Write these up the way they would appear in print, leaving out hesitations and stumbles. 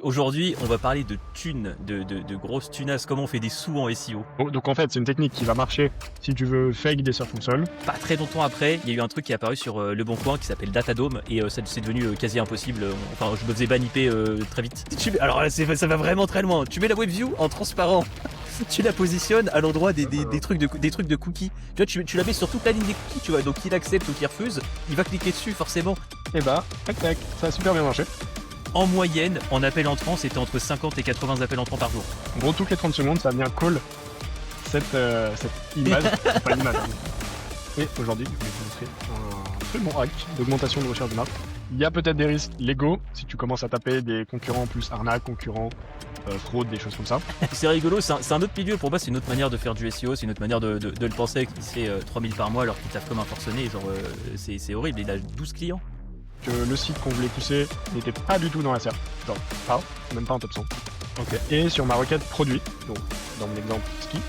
Aujourd'hui, on va parler de thunes, de grosses tunasses, comment on fait des sous en SEO. Donc en fait, c'est une technique qui va marcher si tu veux fake des search console. Pas très longtemps après, il y a eu un truc qui est apparu sur Le Bon Coin qui s'appelle Datadome et c'est devenu quasi impossible. Enfin, je me faisais banniper très vite. Alors là, ça va vraiment très loin. Tu mets la WebView en transparent. Tu la positionnes à l'endroit des trucs de cookies. Tu vois, tu la mets sur toute la ligne des cookies, tu vois. Donc il accepte ou qu'il refuse, il va cliquer dessus forcément. Et bah, tac tac, ça a super bien marché. En moyenne, en appel entrant, c'était entre 50 et 80 appels entrants par jour. En gros, toutes les 30 secondes, ça vient call cette image, c'est pas une image. Et aujourd'hui, je vais vous montrer un très bon hack d'augmentation de recherche de marque. Il y a peut-être des risques légaux si tu commences à taper des concurrents plus arnaque, concurrents, fraude, des choses comme ça. C'est rigolo, c'est un autre milieu. Pour moi, c'est une autre manière de faire du SEO, c'est une autre manière de le penser. Il se fait 3000 par mois alors qu'il taffe comme un forcené. Genre, c'est horrible. Il a 12 clients. Que le site qu'on voulait pousser n'était pas du tout dans la SERP. Genre, pas, même pas en top 100. Ok. Et sur ma requête produit, donc dans mon exemple ski,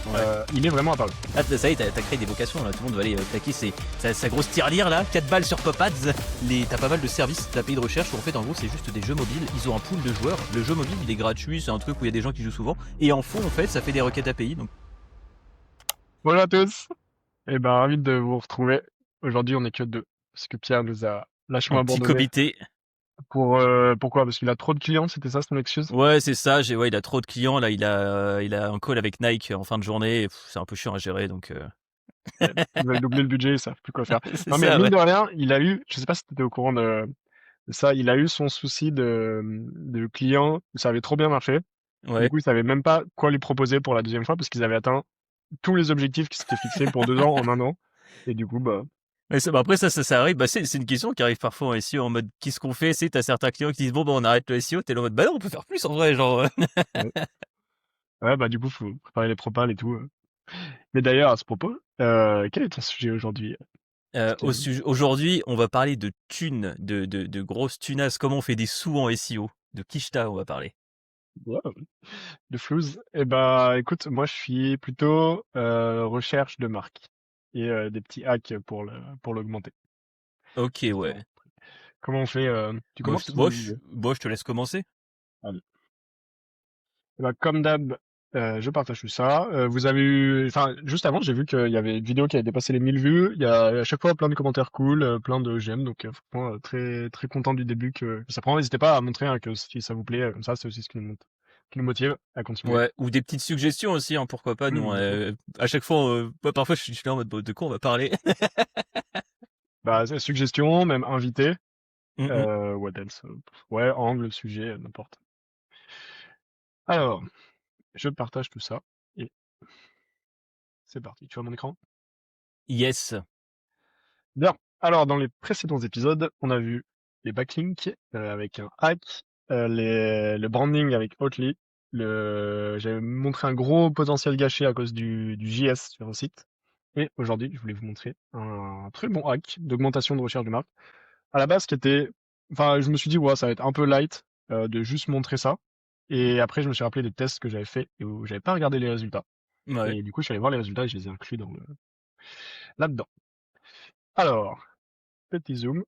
Ouais. il est vraiment apparu. Ah, ça y est, t'as créé des vocations là. Tout le monde va aller claquer sa grosse tirelire là. 4 balles sur Pop Ads. T'as pas mal de services d'API de recherche où en fait, en gros, c'est juste des jeux mobiles. Ils ont un pool de joueurs. Le jeu mobile, il est gratuit. C'est un truc où il y a des gens qui jouent souvent. Et en fond, en fait, ça fait des requêtes API. Donc, Bonjour à tous. Et ben, ravi de vous retrouver. Aujourd'hui, on est que deux. Parce que Pierre nous a lâchement en petit abandonné. comité. Pourquoi? Parce qu'il a trop de clients, c'était ça son excuse? Ouais, c'est ça. Ouais, il a trop de clients là. Il a un call avec Nike en fin de journée. C'est un peu chiant à gérer. Donc, Ils veulent doubler le budget, ils savent plus quoi faire. c'est Non, mais ça, mine ouais. de rien, il a eu, je sais pas si tu étais au courant de ça, il a eu son souci de client où ça avait trop bien marché. Du Ouais. coup, ils savaient même pas quoi lui proposer pour la deuxième fois parce qu'ils avaient atteint tous les objectifs qui s'étaient fixés pour 2 ans en 1 an. Et du coup, bah, Mais après, ça arrive. C'est une question qui arrive parfois en SEO en mode qu'est-ce qu'on fait? C'est t'as certains clients qui disent bon, bah, on arrête le SEO. T'es là en mode bah non, on peut faire plus en vrai. Genre, ouais. Ouais, bah, du coup, faut préparer les propals et tout. Mais d'ailleurs, à ce propos, quel est ton sujet aujourd'hui, Kevin? Aujourd'hui, on va parler de thunes, de grosses tunasses. Comment on fait des sous en SEO? De Kishta, on va parler. Wow, de flouze. Eh bah, écoute, moi, je suis plutôt recherche de marque et des petits hacks pour l'augmenter. Ok, ouais. Alors, comment on fait? Tu Bon, commences ou tu veux? je te laisse commencer. Allez. Eh bah, comme d'hab, je partage tout ça. Vous avez eu, enfin, juste avant, j'ai vu qu'il y avait une vidéo qui avait dépassé les 1000 vues. Il y a à chaque fois plein de commentaires cool, plein de j'aime. Donc, franchement, très très content du début que ça prend. N'hésitez pas à montrer hein, que si ça vous plaît, comme ça, c'est aussi ce qui nous motive à continuer. Ouais, ou des petites suggestions aussi, hein, pourquoi pas. Nous, Bien sûr. à chaque fois, ouais, parfois, je suis là en mode bon, de quoi on va parler? Bah, suggestions, même invité. Mm, mm. What else? Ouais, angle, sujet, n'importe. Alors, je partage tout ça et c'est parti. Tu vois mon écran? Yes. Bien. Alors, dans les précédents épisodes, on a vu les backlinks avec un hack, le branding avec Oatly. J'avais montré un gros potentiel gâché à cause du JS sur le site. Et aujourd'hui, je voulais vous montrer un très bon hack d'augmentation de recherche de marque. À la base, qui était, enfin, je me suis dit, ouais, ça va être un peu light de juste montrer ça. Et après, je me suis rappelé des tests que j'avais fait et où j'avais pas regardé les résultats. Ouais. Et du coup, je suis allé voir les résultats et je les ai inclus là-dedans. Alors, petit zoom.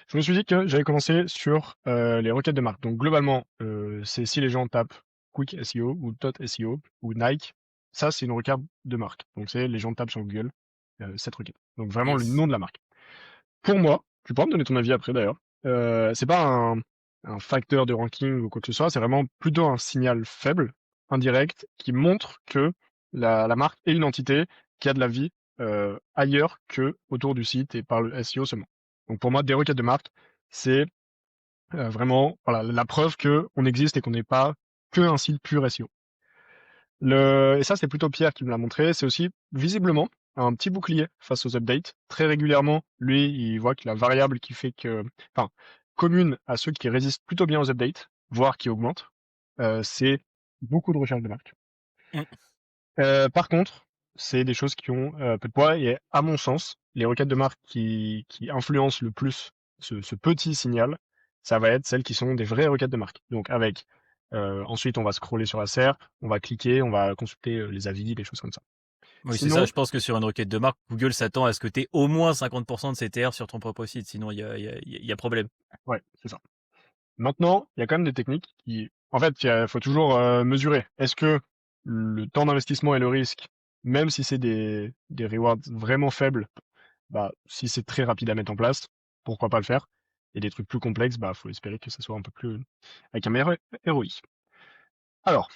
Je me suis dit que j'allais commencer sur les requêtes de marque. Donc globalement, c'est si les gens tapent Quick SEO ou Tot SEO ou Nike, ça c'est une requête de marque. Donc c'est les gens tapent sur Google cette requête. Donc vraiment le Yes. nom de la marque. Pour moi, tu pourras me donner ton avis après d'ailleurs. C'est pas un facteur de ranking ou quoi que ce soit, c'est vraiment plutôt un signal faible, indirect, qui montre que la marque est une entité qui a de la vie ailleurs que autour du site et par le SEO seulement. Donc pour moi, des requêtes de marque, c'est vraiment voilà, la preuve que on existe et qu'on n'est pas que un site pur SEO. Et ça, c'est plutôt Pierre qui me l'a montré. C'est aussi visiblement un petit bouclier face aux updates. Très régulièrement, lui, il voit que la variable qui fait que, enfin, commune à ceux qui résistent plutôt bien aux updates, voire qui augmentent, c'est beaucoup de recherche de marque. Mm. Par contre, c'est des choses qui ont peu de poids et à mon sens, les requêtes de marque qui influencent le plus ce petit signal, ça va être celles qui sont des vraies requêtes de marque. Donc avec ensuite on va scroller sur la SERP, on va cliquer, on va consulter les avis, des choses comme ça. Oui, c'est ça. Sinon, Je pense que sur une requête de marque, Google s'attend à ce que tu aies au moins 50% de CTR sur ton propre site. Sinon, il y a problème. ouais, c'est ça. Maintenant, il y a quand même des techniques qui, en fait, faut toujours mesurer. Est-ce que le temps d'investissement et le risque, même si c'est des rewards vraiment faibles, bah, si c'est très rapide à mettre en place, pourquoi pas le faire? Et des trucs plus complexes, bah, faut espérer que ça soit un peu plus, avec un meilleur ROI. Alors,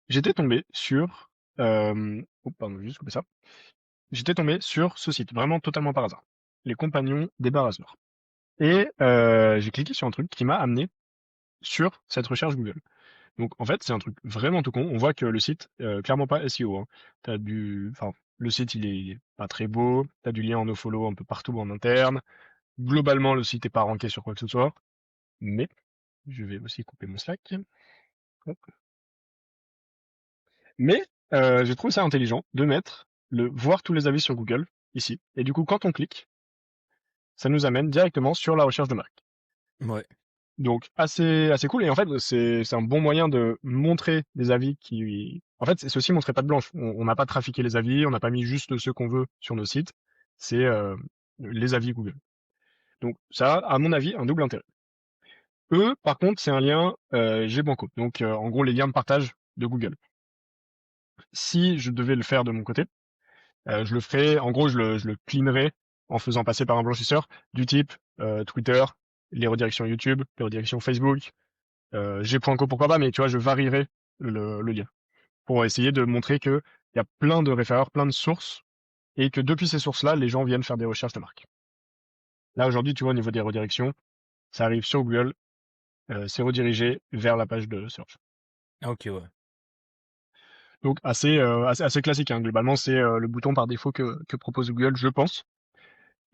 j'étais tombé sur, oh, pardon, je vais juste couper ça. J'étais tombé sur ce site, vraiment totalement par hasard. Les compagnons des débarrasseurs. Et j'ai cliqué sur un truc qui m'a amené sur cette recherche Google. Donc en fait, c'est un truc vraiment tout con. On voit que le site, clairement pas SEO, hein. Enfin, le site il est pas très beau. T'as du lien en nofollow un peu partout en interne. Globalement, le site est pas ranké sur quoi que ce soit. Mais je vais aussi couper mon Slack. Hop. Mais j'ai trouvé ça intelligent de mettre le voir tous les avis sur Google ici. Et du coup, quand on clique, ça nous amène directement sur la recherche de marque. Ouais. Donc assez cool et en fait c'est un bon moyen de montrer des avis qui en fait c'est aussi montrer patte blanche. On n'a pas trafiqué les avis, on n'a pas mis juste ceux qu'on veut sur nos sites, c'est les avis Google. Donc ça a à mon avis un double intérêt. Eux par contre c'est un lien GBanco. Donc en gros les liens de partage de Google. Si je devais le faire de mon côté, je le ferais en gros je le cleanerais en faisant passer par un blanchisseur du type Twitter, les redirections YouTube, les redirections Facebook. G.co pourquoi pas, mais tu vois, je varierai le lien pour essayer de montrer que il y a plein de référents, plein de sources, et que depuis ces sources-là, les gens viennent faire des recherches de marque. Là, aujourd'hui, tu vois, au niveau des redirections, ça arrive sur Google, c'est redirigé vers la page de search. Ah, ok, ouais. Donc, assez classique, hein. Globalement, c'est le bouton par défaut que propose Google, je pense.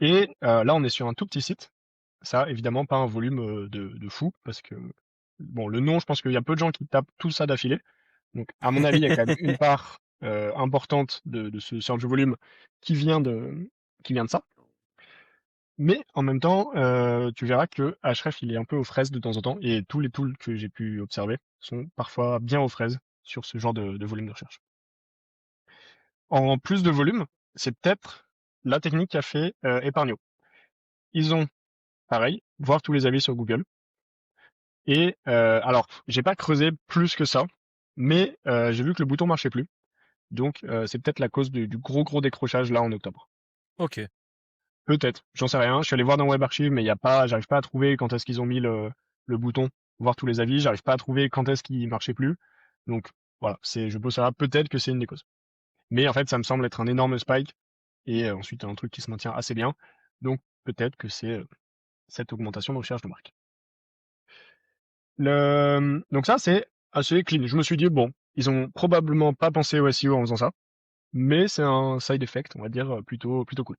Et là, on est sur un tout petit site. Ça, évidemment, pas un volume de fou, parce que, bon, le nom, je pense qu'il y a peu de gens qui tapent tout ça d'affilée. Donc, à mon avis, il y a quand même une part importante de ce search volume qui vient qui vient de ça. Mais en même temps, tu verras que Ahref, il est un peu aux fraises de temps en temps, et tous les tools que j'ai pu observer sont parfois bien aux fraises sur ce genre de volume de recherche. En plus de volume, c'est peut-être la technique qu'a fait Epargnio. Ils ont, pareil, voir tous les avis sur Google. Et alors, j'ai pas creusé plus que ça, mais j'ai vu que le bouton marchait plus. Donc c'est peut-être la cause du gros décrochage là en octobre. Ok. Peut-être, j'en sais rien. Je suis allé voir dans Web Archive, mais il y a pas, j'arrive pas à trouver quand est-ce qu'ils ont mis le bouton voir tous les avis. J'arrive pas à trouver quand est-ce qu'il marchait plus. Donc voilà, je pose ça. Peut-être que c'est une des causes. Mais en fait, ça me semble être un énorme spike et ensuite un truc qui se maintient assez bien. Donc peut-être que c'est cette augmentation de recherche de marque. Donc ça, c'est assez clean. Je me suis dit, bon, ils ont probablement pas pensé au SEO en faisant ça, mais c'est un side effect, on va dire, plutôt cool.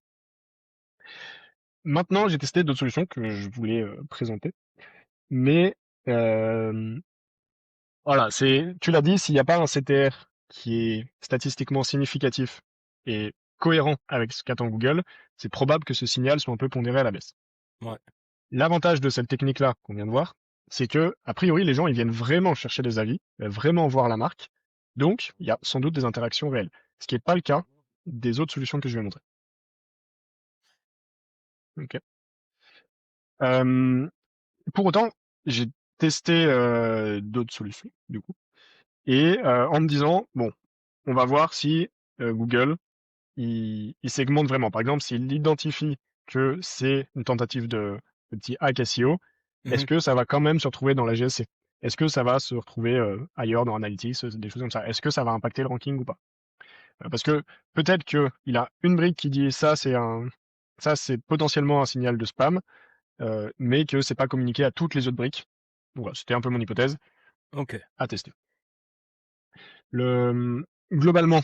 Maintenant, j'ai testé d'autres solutions que je voulais présenter, mais euh, voilà, tu l'as dit, s'il n'y a pas un CTR qui est statistiquement significatif et cohérent avec ce qu'attend Google, c'est probable que ce signal soit un peu pondéré à la baisse. Ouais. L'avantage de cette technique-là qu'on vient de voir, c'est que, a priori, les gens, ils viennent vraiment chercher des avis, vraiment voir la marque. Donc, il y a sans doute des interactions réelles. Ce qui n'est pas le cas des autres solutions que je vais montrer. Ok. Euh, pour autant, j'ai testé d'autres solutions, du coup. Et en me disant, bon, on va voir si Google, il segmente vraiment. Par exemple, s'il identifie que c'est une tentative de petit hack SEO, est-ce Mhm. que ça va quand même se retrouver dans la GSC? Est-ce que ça va se retrouver ailleurs dans Analytics, des choses comme ça? Est-ce que ça va impacter le ranking ou pas? Parce que peut-être qu'il a une brique qui dit ça c'est potentiellement un signal de spam, mais que c'est pas communiqué à toutes les autres briques. Donc voilà, c'était un peu mon hypothèse Ok. à tester. Globalement,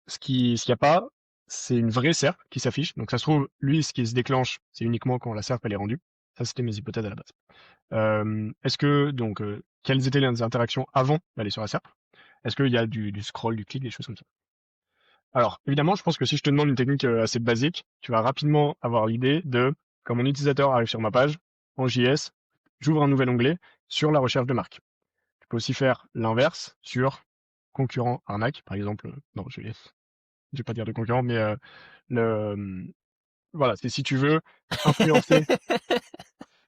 ce qu'il n'y a pas, c'est une vraie SERP qui s'affiche. Donc ça se trouve, lui, ce qui se déclenche, c'est uniquement quand la SERP elle est rendue. Ça, c'était mes hypothèses à la base. Quelles étaient les interactions avant d'aller sur la SERP? Est-ce qu'il y a du scroll, du clic, des choses comme ça? Alors, évidemment, je pense que si je te demande une technique assez basique, tu vas rapidement avoir l'idée de, quand mon utilisateur arrive sur ma page, en JS, j'ouvre un nouvel onglet sur la recherche de marque. Tu peux aussi faire l'inverse sur concurrent arnaque, par exemple. Non, je vais pas dire de concurrent, mais voilà, c'est si tu veux influencer,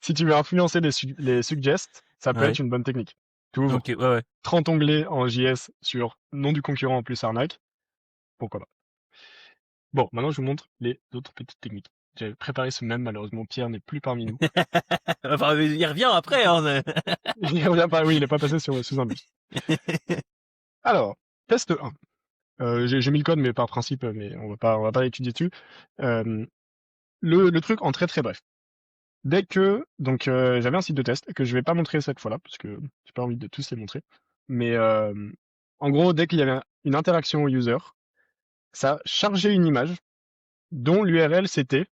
si tu veux influencer les suggests, ça peut Ouais. être une bonne technique. Tu ouvres Ok, ouais, ouais. 30 onglets en JS sur nom du concurrent plus arnaque, pourquoi pas. Bon, maintenant je vous montre les autres petites techniques. J'avais préparé ce même, malheureusement Pierre n'est plus parmi nous. Enfin, il revient après, hein. Il revient pas, oui, il est pas passé sous un bus. Alors, test 1. J'ai mis le code, mais par principe, mais on va pas étudier dessus. Euh, le truc en très très bref. Dès que, donc j'avais un site de test que je vais pas montrer cette fois-là, parce que j'ai pas envie de tous les montrer. Mais en gros, dès qu'il y avait une interaction au user, ça chargeait une image dont l'URL c'était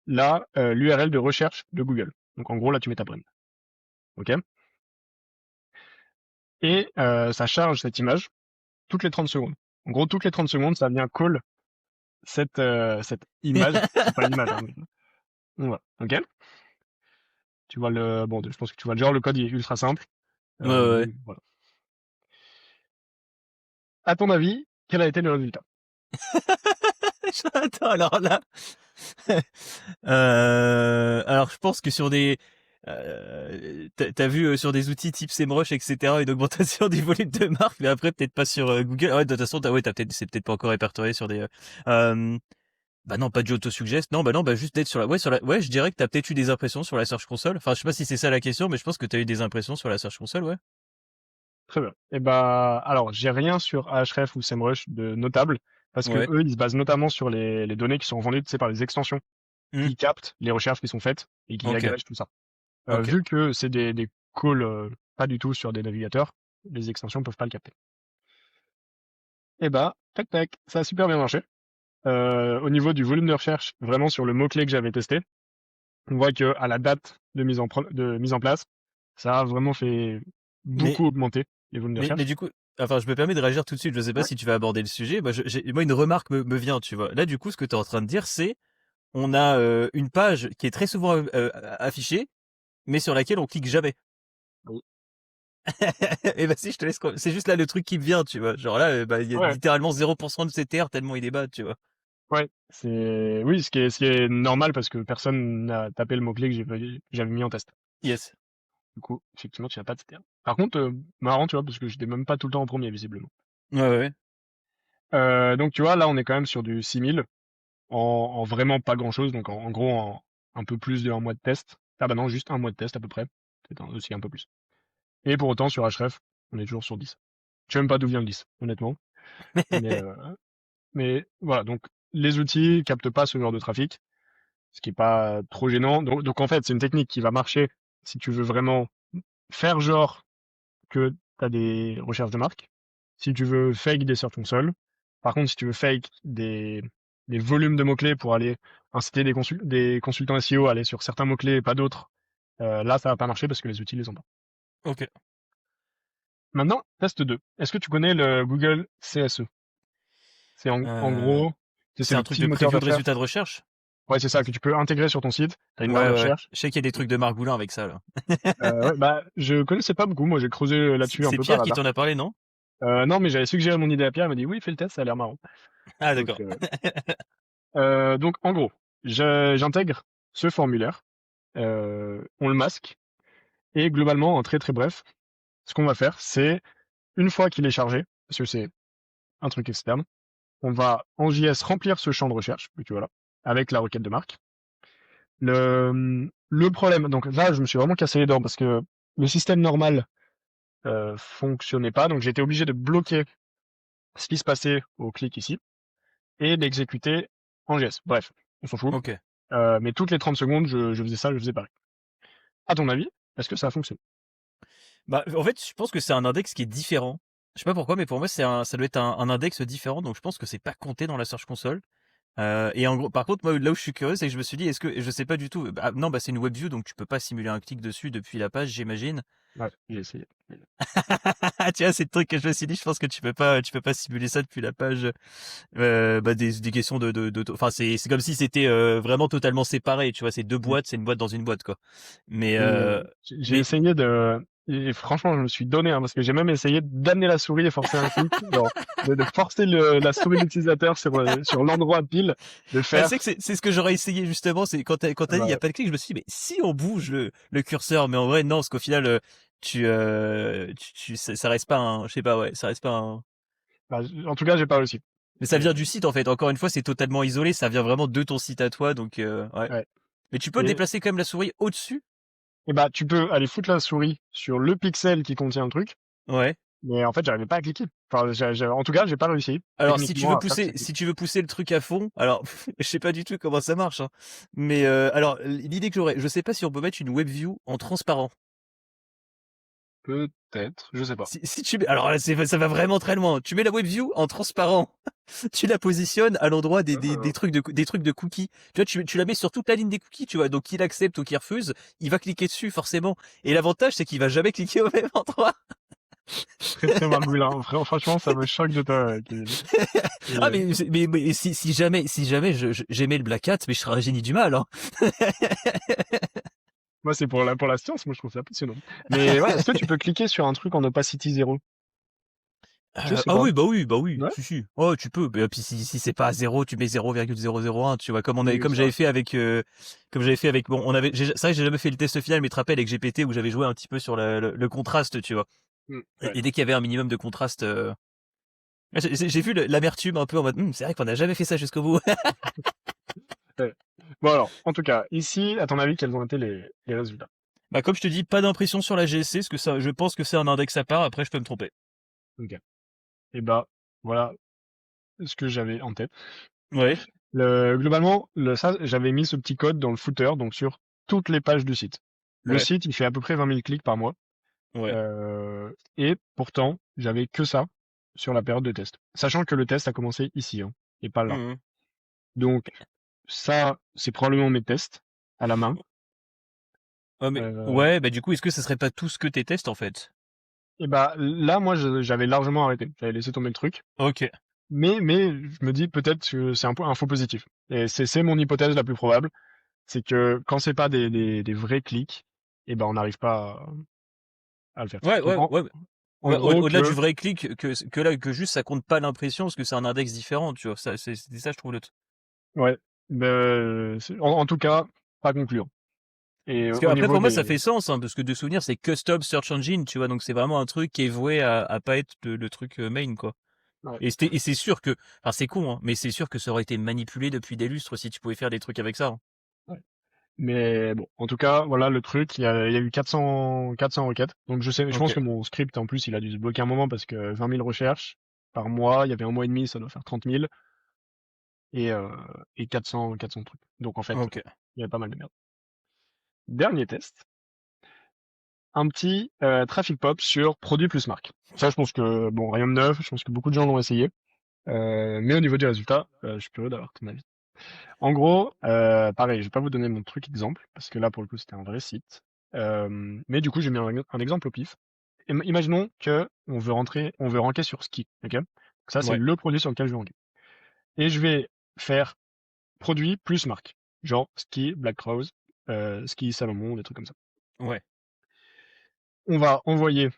l'URL de recherche de Google. Donc en gros, là tu mets ta brand. OK? Et ça charge cette image toutes les 30 secondes. En gros, toutes les 30 secondes, ça vient call cette image. C'est pas une image, hein, mais voilà. OK? Tu vois bon, je pense que tu vois le genre, le code il est ultra simple. Ouais, ouais. Voilà. À ton avis, quel a été le résultat? Attends, alors là. Alors je pense que sur des. T'as vu sur des outils type SEMrush, etc., une augmentation du volume de marque, mais après peut-être pas sur Google. Ouais, de toute façon, c'est peut-être pas encore répertorié sur des. Bah non, pas du autosuggest. Non, bah non, bah juste d'être sur la. Ouais, je dirais que t'as peut-être eu des impressions sur la Search Console. Enfin, je sais pas si c'est ça la question, mais je pense que t'as eu des impressions sur la Search Console, ouais. Très bien. Et bah, alors, j'ai rien sur Ahref ou SEMrush de notable, parce que Ouais. eux, ils se basent notamment sur les données qui sont vendues, tu sais, par les extensions, Hmm. qui captent les recherches qui sont faites et qui Ok. agrègent tout ça. Ok. Vu que c'est des calls pas du tout sur des navigateurs, les extensions peuvent pas le capter. Et bah, tac tac, ça a super bien marché. Au niveau du volume de recherche, vraiment sur le mot-clé que j'avais testé, on voit que à la date de mise en place, ça a vraiment fait Mais beaucoup augmenter les volumes de Mais recherche. du coup, enfin, je me permets de réagir tout de suite. Je sais pas Ouais. si tu vas aborder le sujet. Moi, une remarque me vient, tu vois. Là, du coup, ce que tu es en train de dire, c'est on a une page qui est très souvent affichée, mais sur laquelle on clique jamais. Oui. Et bah si, je te laisse. C'est juste là le truc qui me vient, tu vois. Genre là, bah, il y a Ouais. littéralement 0% de CTR tellement il est bas, tu vois. Ouais, oui, ce qui est normal parce que personne n'a tapé le mot-clé que j'avais mis en test. Yes. Du coup, effectivement, tu n'as pas de CTR. Par contre, marrant, tu vois, parce que j'étais même pas tout le temps en premier, visiblement. Ouais, ouais. Donc, tu vois, là, on est quand même sur du 6000 en vraiment pas grand-chose. Donc, en gros, en un peu plus d'un mois de test. Ah bah non, juste un mois de test à peu près. Peut-être aussi un peu plus. Et pour autant, sur Href, on est toujours sur 10. Je sais même pas d'où vient le 10, honnêtement. Mais, mais voilà, donc les outils captent pas ce genre de trafic, ce qui est pas trop gênant. Donc en fait, c'est une technique qui va marcher si tu veux vraiment faire genre que tu as des recherches de marque. Si tu veux fake des Search Console. Par contre, si tu veux fake des volumes de mots-clés pour aller inciter des consultants SEO à aller sur certains mots-clés et pas d'autres, là, ça va pas marcher parce que les outils les ont pas. Ok. Maintenant, test 2. Est-ce que tu connais le Google CSE? C'est en Euh, gros, c'est c'est un le truc petit de moteur de preview de recherche. résultats de recherche. Ouais, c'est ça, que tu peux intégrer sur ton site. Tu as une barre Ouais, de ouais. recherche. Je sais qu'il y a des trucs de Margoulin avec ça là. Ouais, bah, je connaissais pas beaucoup. Moi, j'ai creusé là-dessus un C'est peu par Pierre qui hasard. t'en a parlé, non? Non, mais j'avais suggéré mon idée à Pierre. Il m'a dit oui, fais le test, ça a l'air marrant. Ah Donc, d'accord. en gros, j'intègre ce formulaire, on le masque, et globalement, en très très bref, ce qu'on va faire, c'est une fois qu'il est chargé, parce que c'est un truc externe, on va en JS remplir ce champ de recherche, puis voilà, avec la requête de marque. Le problème, donc là, je me suis vraiment cassé les dents parce que le système normal fonctionnait pas, donc j'ai été obligé de bloquer ce qui se passait au clic ici et d'exécuter en JS. Bref, on s'en fout. Ok. Mais toutes les 30 secondes, je faisais ça, je faisais pareil. À ton avis, est-ce que ça a fonctionné? Bah, en fait, je pense que c'est un index qui est différent. Je sais pas pourquoi, mais pour moi, ça doit être un index différent, donc je pense que c'est pas compté dans la Search Console. Et en gros, par contre, moi, là où je suis curieux, c'est que je me suis dit, est-ce que, je sais pas du tout, non, bah, c'est une WebView, donc tu peux pas simuler un clic dessus depuis la page, j'imagine. Ouais, j'ai essayé. Tu vois, c'est le truc que je me suis dit, je pense que tu peux pas simuler ça depuis la page, bah, des questions enfin, c'est comme si c'était, vraiment totalement séparé, tu vois, c'est deux Mm. boîtes, c'est une boîte dans une boîte, quoi. Mais, J'ai mais, essayé Et franchement, je me suis donné, hein, parce que j'ai même essayé d'amener la souris et forcer un clic, genre, de forcer la souris de l'utilisateur sur l'endroit pile, de Ah, tu sais que faire. c'est ce que j'aurais essayé justement, c'est quand t'as dit il y a euh, pas de clic, je me suis dit mais si on bouge le curseur, mais en vrai non, parce qu'au final ça reste pas un, je sais pas, ouais, ça reste pas un. En tout cas, j'ai pas réussi. Mais ça Et, vient du site en fait. Encore une fois, c'est totalement isolé, ça vient vraiment de ton site à toi, donc ouais. ouais. Mais tu peux Et, déplacer quand même la souris au-dessus. et bah, tu peux aller foutre la souris sur le pixel qui contient le truc, Ouais. mais en fait, j'arrivais pas à cliquer. Enfin, en tout cas, j'ai pas réussi Alors techniquement à faire que ça si clique. tu veux pousser le truc à fond, alors je sais pas du tout comment ça marche, hein. Mais alors l'idée que j'aurais, je sais pas si on peut mettre une WebView en transparent. Peut-être, je sais pas. Si tu mets, alors là, ça va vraiment très loin. Tu mets la WebView en transparent, tu la positionnes à l'endroit Ah. des trucs de cookies. Tu vois, tu la mets sur toute la ligne des cookies, tu vois. Donc qu'il accepte ou qu'il refuse, il va cliquer dessus forcément. Et l'avantage, c'est qu'il va jamais cliquer au même endroit. Très très margoulin. Franchement, ça me choque de toi, Kevin. Ah Et mais si jamais j'aimais le Black Hat, mais je serais un génie du mal, hein. moi, c'est pour la science, moi je trouve ça passionnant. Mais ouais, est-ce que tu peux cliquer sur un truc en opacity 0? Je sais Ah pas. oui, bah oui, Ouais. si, si. Oh, tu peux. Et puis si c'est pas à 0, tu mets 0,001, tu vois, Oui, comme c'est vrai. j'avais fait avec, bon, c'est vrai que j'ai jamais fait le test final, mais tu te rappelles avec GPT où j'avais joué un petit peu sur le contraste, tu vois. Ouais. Et dès qu'il y avait un minimum de contraste, j'ai vu l'amertume un peu en mode, c'est vrai qu'on n'a jamais fait ça jusqu'au bout. Ouais. Bon alors, en tout cas, ici, à ton avis, quels ont été les résultats? Bah, comme je te dis, pas d'impression sur la GSC, parce que ça, je pense que c'est un index à part, après je peux me tromper. Ok. Et bah, voilà ce que j'avais en tête. Ouais, Globalement, ça, j'avais mis ce petit code dans le footer, donc sur toutes les pages du site. Le ouais, site, il fait à peu près 20 000 clics par mois. ouais. Et pourtant, j'avais que ça sur la période de test. Sachant que le test a commencé ici, hein, et pas là. Mhm. Donc, ça, c'est probablement mes tests à la main. Ouais, mais, Euh, ouais, bah du coup, est-ce que ça serait pas tout ce que tes tests en fait? et bah, là, moi, j'avais largement arrêté. J'avais laissé tomber le truc. Ok. Mais je me dis peut-être que c'est un faux positif. Et c'est mon hypothèse la plus probable. C'est que quand c'est pas des vrais clics, et ben, on n'arrive pas à le faire. Ouais, Donc, ouais, ouais. en Ouais, gros, au-delà du que, vrai clic, que là, que juste ça compte pas l'impression parce que c'est un index différent, tu vois. Ça, c'est ça, je trouve le truc. ouais, en tout cas, pas concluant. Et Parce au qu'après, niveau pour moi, ça des, fait sens, hein, parce que de souvenir, c'est custom search engine, tu vois. Donc c'est vraiment un truc qui est voué à pas être le truc main, quoi. ouais. Et c'est sûr que, enfin, c'est con, hein, mais c'est sûr que ça aurait été manipulé depuis des lustres si tu pouvais faire des trucs avec ça, hein. Ouais. Mais bon, en tout cas, voilà le truc. Il y a eu 400 requêtes. Donc je Ok, pense que mon script, en plus, il a dû se bloquer un moment parce que 20 000 recherches par mois, il y avait un mois et demi, ça doit faire 30 000 et, euh, et 400 trucs. Donc en fait, ok, il y avait pas mal de merde. Dernier test, un petit traffic pop sur produit plus marque. Ça, je pense que, bon, rien de neuf, je pense que beaucoup de gens l'ont essayé. Mais au niveau du résultat, je suis curieux d'avoir ton avis. En gros, pareil, je vais pas vous donner mon truc exemple, parce que là, pour le coup, c'était un vrai site. Mais du coup, j'ai mis un exemple au pif. Imaginons que on veut ranker sur ski, ok? Donc ça, c'est ouais, le produit sur lequel je vais ranker. Et je vais faire produit plus marque. Genre ski, Black Rose, ski Salomon, des trucs comme ça. ouais, On va envoyer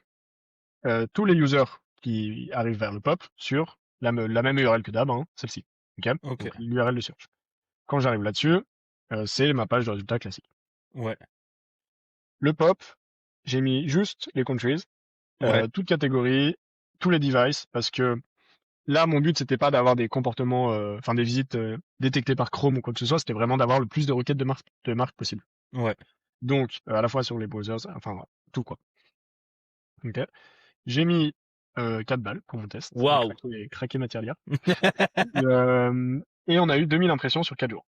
tous les users qui arrivent vers le pop sur la même URL que d'hab, hein, celle-ci. Ok? ok, Donc l'URL de search. Quand j'arrive là-dessus, c'est ma page de résultats classique. ouais, Le pop, j'ai mis juste les countries, ouais, toutes catégories, tous les devices, parce que là, mon but, c'était pas d'avoir des comportements, enfin des visites détectées par Chrome ou quoi que ce soit, c'était vraiment d'avoir le plus de requêtes de marque possible. ouais. Donc, à la fois sur les browsers, enfin, voilà, tout quoi. Ok. J'ai mis 4 balles pour mon test, et Waouh. craqué matière lire. Et on a eu 2000 impressions sur 4 jours.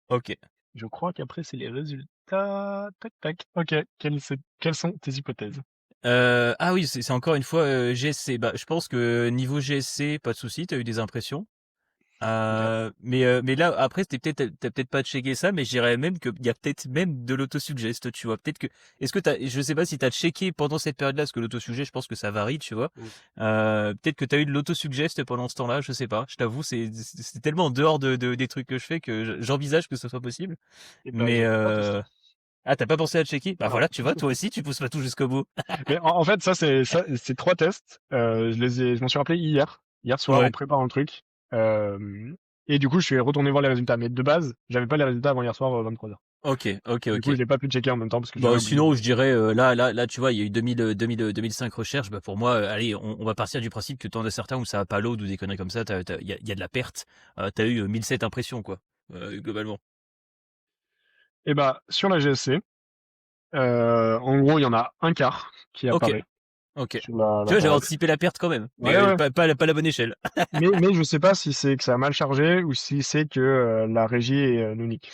Ok. Je crois qu'après, c'est les résultats. Tac, tac. Ok, quelles sont tes hypothèses? Ah oui, c'est encore une fois GSC. Bah, je pense que niveau GSC, pas de souci, t'as eu des impressions. Ok. Mais là, après, t'as peut-être pas checké ça, mais je dirais même qu'il y a peut-être même de l'autosuggest, tu vois. Peut-être que, est-ce que je sais pas si t'as checké pendant cette période-là, parce que l'autosuggest, je pense que ça varie, tu vois. Mm. Peut-être que t'as eu de l'autosuggest pendant ce temps-là, je sais pas. Je t'avoue, c'est tellement en dehors des trucs que je fais que j'envisage que ce soit possible. Et ben, Mais, j'ai pas testé. Ah, t'as pas pensé à checker? Bah Non. voilà, tu vois, toi aussi, tu pousses pas tout jusqu'au bout. Mais en fait, c'est 3 tests. Je m'en suis rappelé hier soir en Ouais. préparant le truc. Euh, et du coup, je suis retourné voir les résultats. Mais de base, j'avais pas les résultats avant hier soir 23h. Ok, ok, Du coup, ok. je l'ai pas pu checker en même temps parce que j'avais Bah, oublié. sinon, je dirais, là, tu vois, il y a eu 2005 recherches. Bah, pour moi, allez, on va partir du principe que t'en as certains où ça va pas load ou des conneries comme ça, il y a de la perte. T'as eu 1007 impressions, quoi, globalement. Et bah, sur la GSC, en gros, il y en a un quart qui Ok, apparaît ok. sur Tu la vois, j'avais page. anticipé la perte quand même, mais Ouais, ouais. pas la bonne échelle. Mais je sais pas si c'est que ça a mal chargé ou si c'est que la régie est nous nique.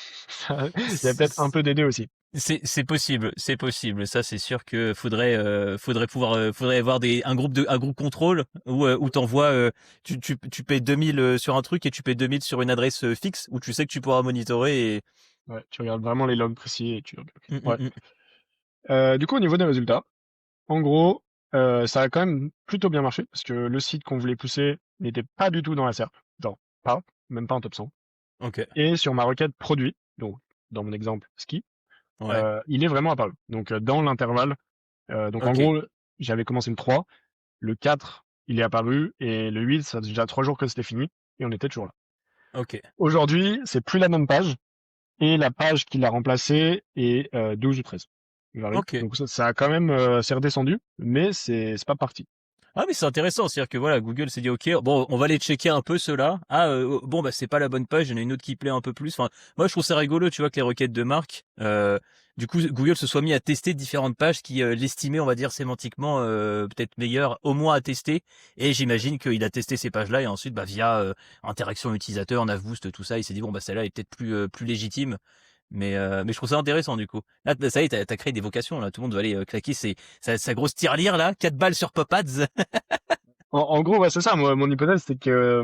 Il y a peut-être un peu d'aider aussi. C'est possible, c'est possible. Ça, c'est sûr que faudrait avoir un groupe contrôle où t'envoies, tu payes 2000 sur un truc et tu payes 2000 sur une adresse fixe où tu sais que tu pourras monitorer et. Ouais, tu regardes vraiment les logs précis et tu... Mm, mm, Ouais. mm. Du coup, au niveau des résultats, en gros, ça a quand même plutôt bien marché parce que le site qu'on voulait pousser n'était pas du tout dans la SERP. Non, pas, même pas en top 100. Ok, Et sur ma requête produit, donc dans mon exemple ski, ouais, il est vraiment apparu. Donc dans l'intervalle, donc en ok, gros, j'avais commencé le 3, le 4, il est apparu, et le 8, ça fait déjà 3 jours que c'était fini, et on était toujours là. ok, Aujourd'hui, c'est plus la même page, et la page qui l'a remplacée est 12 ou 13. Il varie. ok. Donc ça a quand même, c'est redescendu, mais c'est pas parti. Ah mais c'est intéressant, c'est-à-dire que voilà, Google s'est dit ok, bon, on va aller checker un peu ceux-là. Ah bon bah c'est pas la bonne page, il y en a une autre qui plaît un peu plus. Enfin, moi je trouve ça rigolo, tu vois que les requêtes de marque, du coup Google se soit mis à tester différentes pages qui l'estimaient, on va dire sémantiquement peut-être meilleures, au moins à tester. Et j'imagine qu'il a testé ces pages-là et ensuite bah via interaction utilisateur, Navboost, tout ça, il s'est dit bon bah celle-là est peut-être plus légitime. Mais je trouve ça intéressant du coup. Là, ça y est, t'as créé des vocations là. Tout le monde va aller claquer sa grosse tirelire là, 4 balles sur Pop Ads. En gros, ouais, c'est ça. Moi, mon hypothèse, c'est que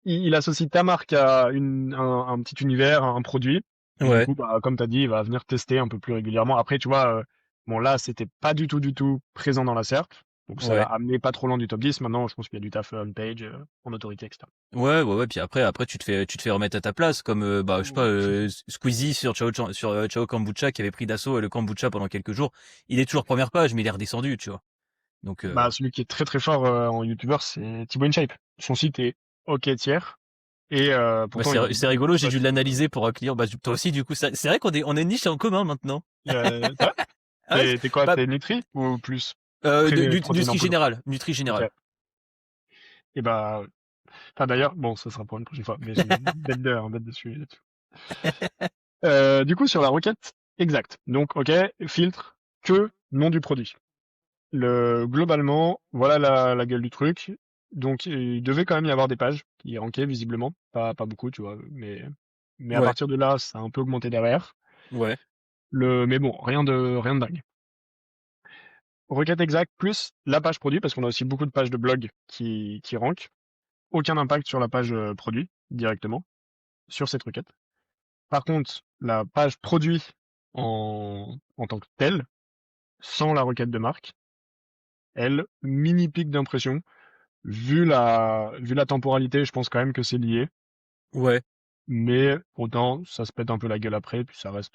il associe ta marque à un petit univers, à un produit. Et du Ouais, coup, bah, comme tu as dit, il va venir tester un peu plus régulièrement. Après, tu vois, bon, là, c'était pas du tout présent dans la SERP. Donc, ça l'a ouais, amené pas trop loin du top 10. Maintenant, je pense qu'il y a du taf on-page, en autorité, etc. ouais. Puis après, tu te fais remettre à ta place, comme bah je sais pas, Squeezie sur Chao Kombucha qui avait pris d'assaut le kombucha pendant quelques jours. Il est toujours première page, mais il est redescendu, tu vois. Donc, Bah, celui qui est très très fort en YouTuber, c'est Thibaut InShape. Son site est OK tiers. Et bah, pourtant, il a c'est beaucoup rigolo. de J'ai dû posts. l'analyser pour un client. Bah toi aussi, du coup, c'est vrai qu'on a une niche en commun maintenant. C'est vrai. Ah ouais, T'es quoi? bah, T'es Nutri ou plus protéines en Nutri poudre? général, Nutri Ok. général. Et bah, enfin d'ailleurs, bon, ça sera pour une prochaine fois, mais j'ai une bête dessus là-dessus. Du coup, sur la requête exacte. Donc, ok, filtre que nom du produit. Globalement, voilà la gueule du truc. Donc, il devait quand même y avoir des pages qui rankaient visiblement, pas beaucoup, tu vois, mais à Ouais, partir de là, ça a un peu augmenté derrière. ouais, Mais bon, rien de dingue. Requête exacte plus la page produit, parce qu'on a aussi beaucoup de pages de blog qui rankent. Aucun impact sur la page produit directement sur cette requête. Par contre, la page produit en tant que telle, sans la requête de marque, elle, mini pic d'impression. Vu la temporalité, je pense quand même que c'est lié. ouais. Mais autant, ça se pète un peu la gueule après, puis ça reste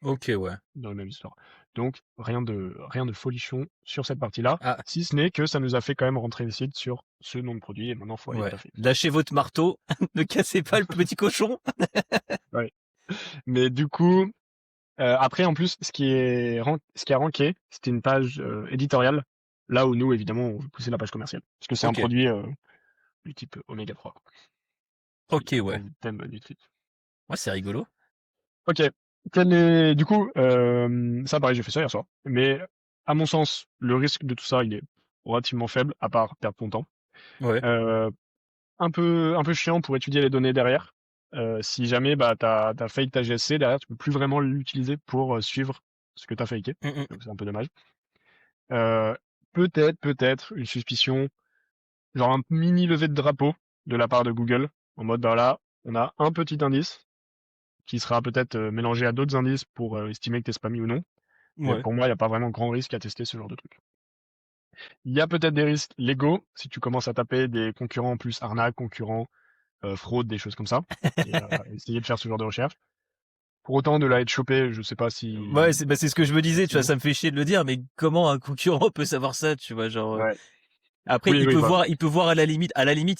Ok, ouais. dans les mêmes histoires. Donc, rien de folichon sur cette partie-là. Ah, Si ce n'est que ça nous a fait quand même rentrer le site sur ce nom de produit, et maintenant, faut aller le ouais. taffer. Lâchez votre marteau, ne cassez pas le petit cochon. Ouais. Mais du coup, après, en plus, ce qui a ranké, c'était une page éditoriale. Là où nous, évidemment, on veut pousser la page commerciale. Parce que c'est un Ok, produit du type Oméga 3, quoi, ok, dans ouais. le thème du tweet. Ouais, c'est rigolo. Ok. Du coup, ça, pareil, j'ai fait ça hier soir. Mais à mon sens, le risque de tout ça, il est relativement faible, à part perdre ton temps. Ouais. Euh, un peu chiant pour étudier les données derrière. Si jamais bah, t'as fake ta GSC, derrière, tu peux plus vraiment l'utiliser pour suivre ce que t'as faké. Mm, mm. Donc c'est un peu dommage. Euh, peut-être une suspicion, genre un mini lever de drapeau de la part de Google, en mode bah là, on a un petit indice qui sera peut-être mélangé à d'autres indices pour estimer que t'es spammy ou non. Mais Ouais. pour moi, il n'y a pas vraiment grand risque à tester ce genre de truc. Il y a peut-être des risques légaux si tu commences à taper des concurrents plus arnaque, concurrents, fraude, des choses comme ça, et essayer de faire ce genre de recherche. Pour autant de la être chopé, je sais pas si. Ouais, c'est ce que je me disais, tu vois, Possible. ça me fait chier de le dire, mais comment un concurrent peut savoir ça, tu vois, genre. Ouais. Après, Oui, oui, bah, il peut voir à la limite,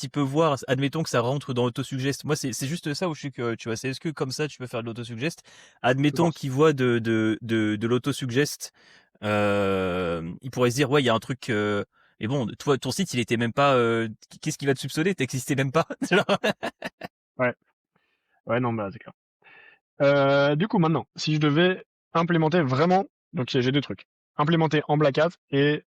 il peut voir, admettons que ça rentre dans l'autosuggest. Moi, c'est juste ça où je suis que, tu vois, c'est est-ce que comme ça, tu peux faire de l'autosuggest? je Admettons pense. qu'il voit de l'autosuggest, il pourrait se dire, ouais, il y a un truc, et bon, toi, ton site, il était même pas, qu'est-ce qui va te soupçonner? T'existais même pas. Genre. Ouais. Ouais, non, bah, c'est clair. Du coup, maintenant, si je devais implémenter vraiment, donc j'ai deux trucs. Implémenter en Black Hat et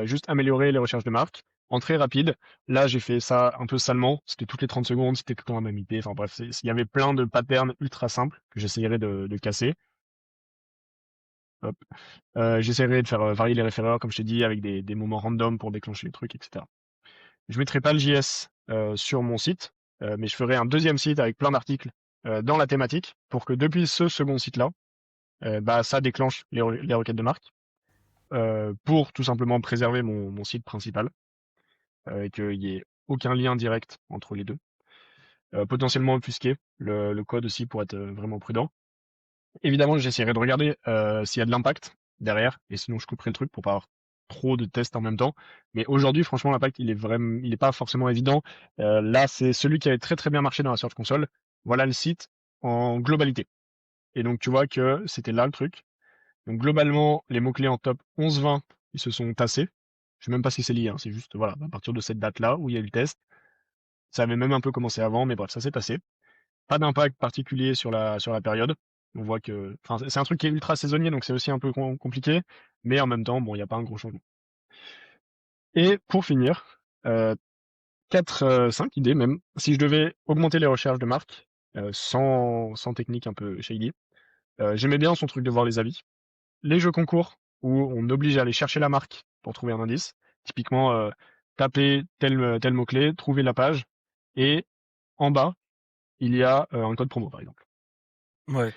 juste améliorer les recherches de marque en très rapide. Là, j'ai fait ça un peu salement. C'était toutes les 30 secondes, c'était tout le temps la même IP. Enfin bref, il y avait plein de patterns ultra simples que j'essayerais de casser. Hop. J'essaierai de faire varier les référeurs, comme je t'ai dit, avec des moments random pour déclencher les trucs, etc. Je mettrai pas le JS sur mon site, mais je ferai un deuxième site avec plein d'articles dans la thématique pour que depuis ce second site-là, bah, ça déclenche les requêtes de marque pour tout simplement préserver mon site principal et qu'il y ait aucun lien direct entre les deux. Potentiellement obfusquer le code aussi pour être vraiment prudent. Évidemment, j'essaierai de regarder s'il y a de l'impact derrière, et sinon je couperai le truc pour pas avoir trop de tests en même temps. Mais aujourd'hui, franchement, l'impact, il est pas forcément évident. Là, c'est celui qui avait très très bien marché dans la Search Console. Voilà le site en globalité. Et donc, tu vois que c'était là le truc. Donc, globalement, les mots-clés en top 11-20, ils se sont tassés. Je sais même pas si c'est lié, hein, c'est juste, voilà, à partir de cette date-là où il y a eu le test. Ça avait même un peu commencé avant, mais bref, ça s'est tassé. Pas d'impact particulier sur la période. On voit que, enfin, c'est un truc qui est ultra saisonnier, donc c'est aussi un peu compliqué, mais en même temps, bon, il n'y a pas un gros changement. Et pour finir, 5 idées même. Si je devais augmenter les recherches de marque, sans technique un peu shady, j'aimais bien son truc de voir les avis. Les jeux concours, où on oblige à aller chercher la marque pour trouver un indice. Typiquement, taper tel mot-clé, trouver la page, et en bas, il y a un code promo, par exemple. Ouais.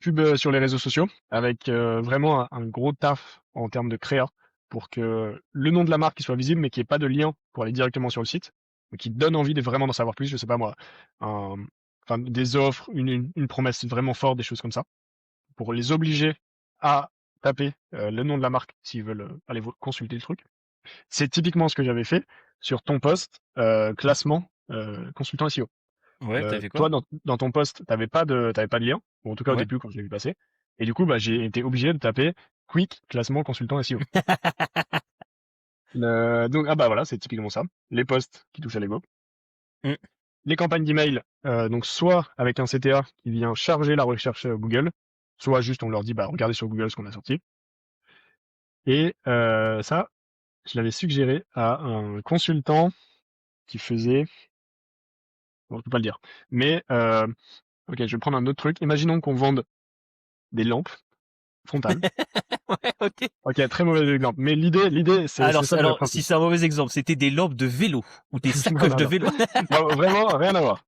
Pub sur les réseaux sociaux, avec vraiment un gros taf en termes de créa, pour que le nom de la marque il soit visible, mais qu'il n'y ait pas de lien pour aller directement sur le site, donc qui donne envie de vraiment d'en savoir plus, je sais pas moi, enfin, des offres, une promesse vraiment forte, des choses comme ça, pour les obliger à taper le nom de la marque s'ils veulent aller consulter le truc. C'est typiquement ce que j'avais fait sur ton post classement consultant SEO. Ouais, t'as fait quoi? Toi, dans ton post, t'avais pas de lien, ou en tout cas au Ouais. début quand je l'ai vu passer. Et du coup, bah, j'ai été obligé de taper Quick classement consultant SEO. Donc, ah bah voilà, c'est typiquement ça. Les posts qui touchent à l'ego. Mm. Les campagnes d'email, donc soit avec un CTA qui vient charger la recherche Google, soit juste on leur dit bah regardez sur Google ce qu'on a sorti. Et ça, je l'avais suggéré à un consultant qui faisait, bon, je peux pas le dire, mais ok, je vais prendre un autre truc. Imaginons qu'on vende des lampes frontales. Ouais, ok. Ok, très mauvais exemple. Mais l'idée, c'est ça le Alors, si principe. c'est un mauvais exemple, c'était des lampes de vélo ou des Non, sacoches non, de non. vélo. Non, vraiment, rien à voir.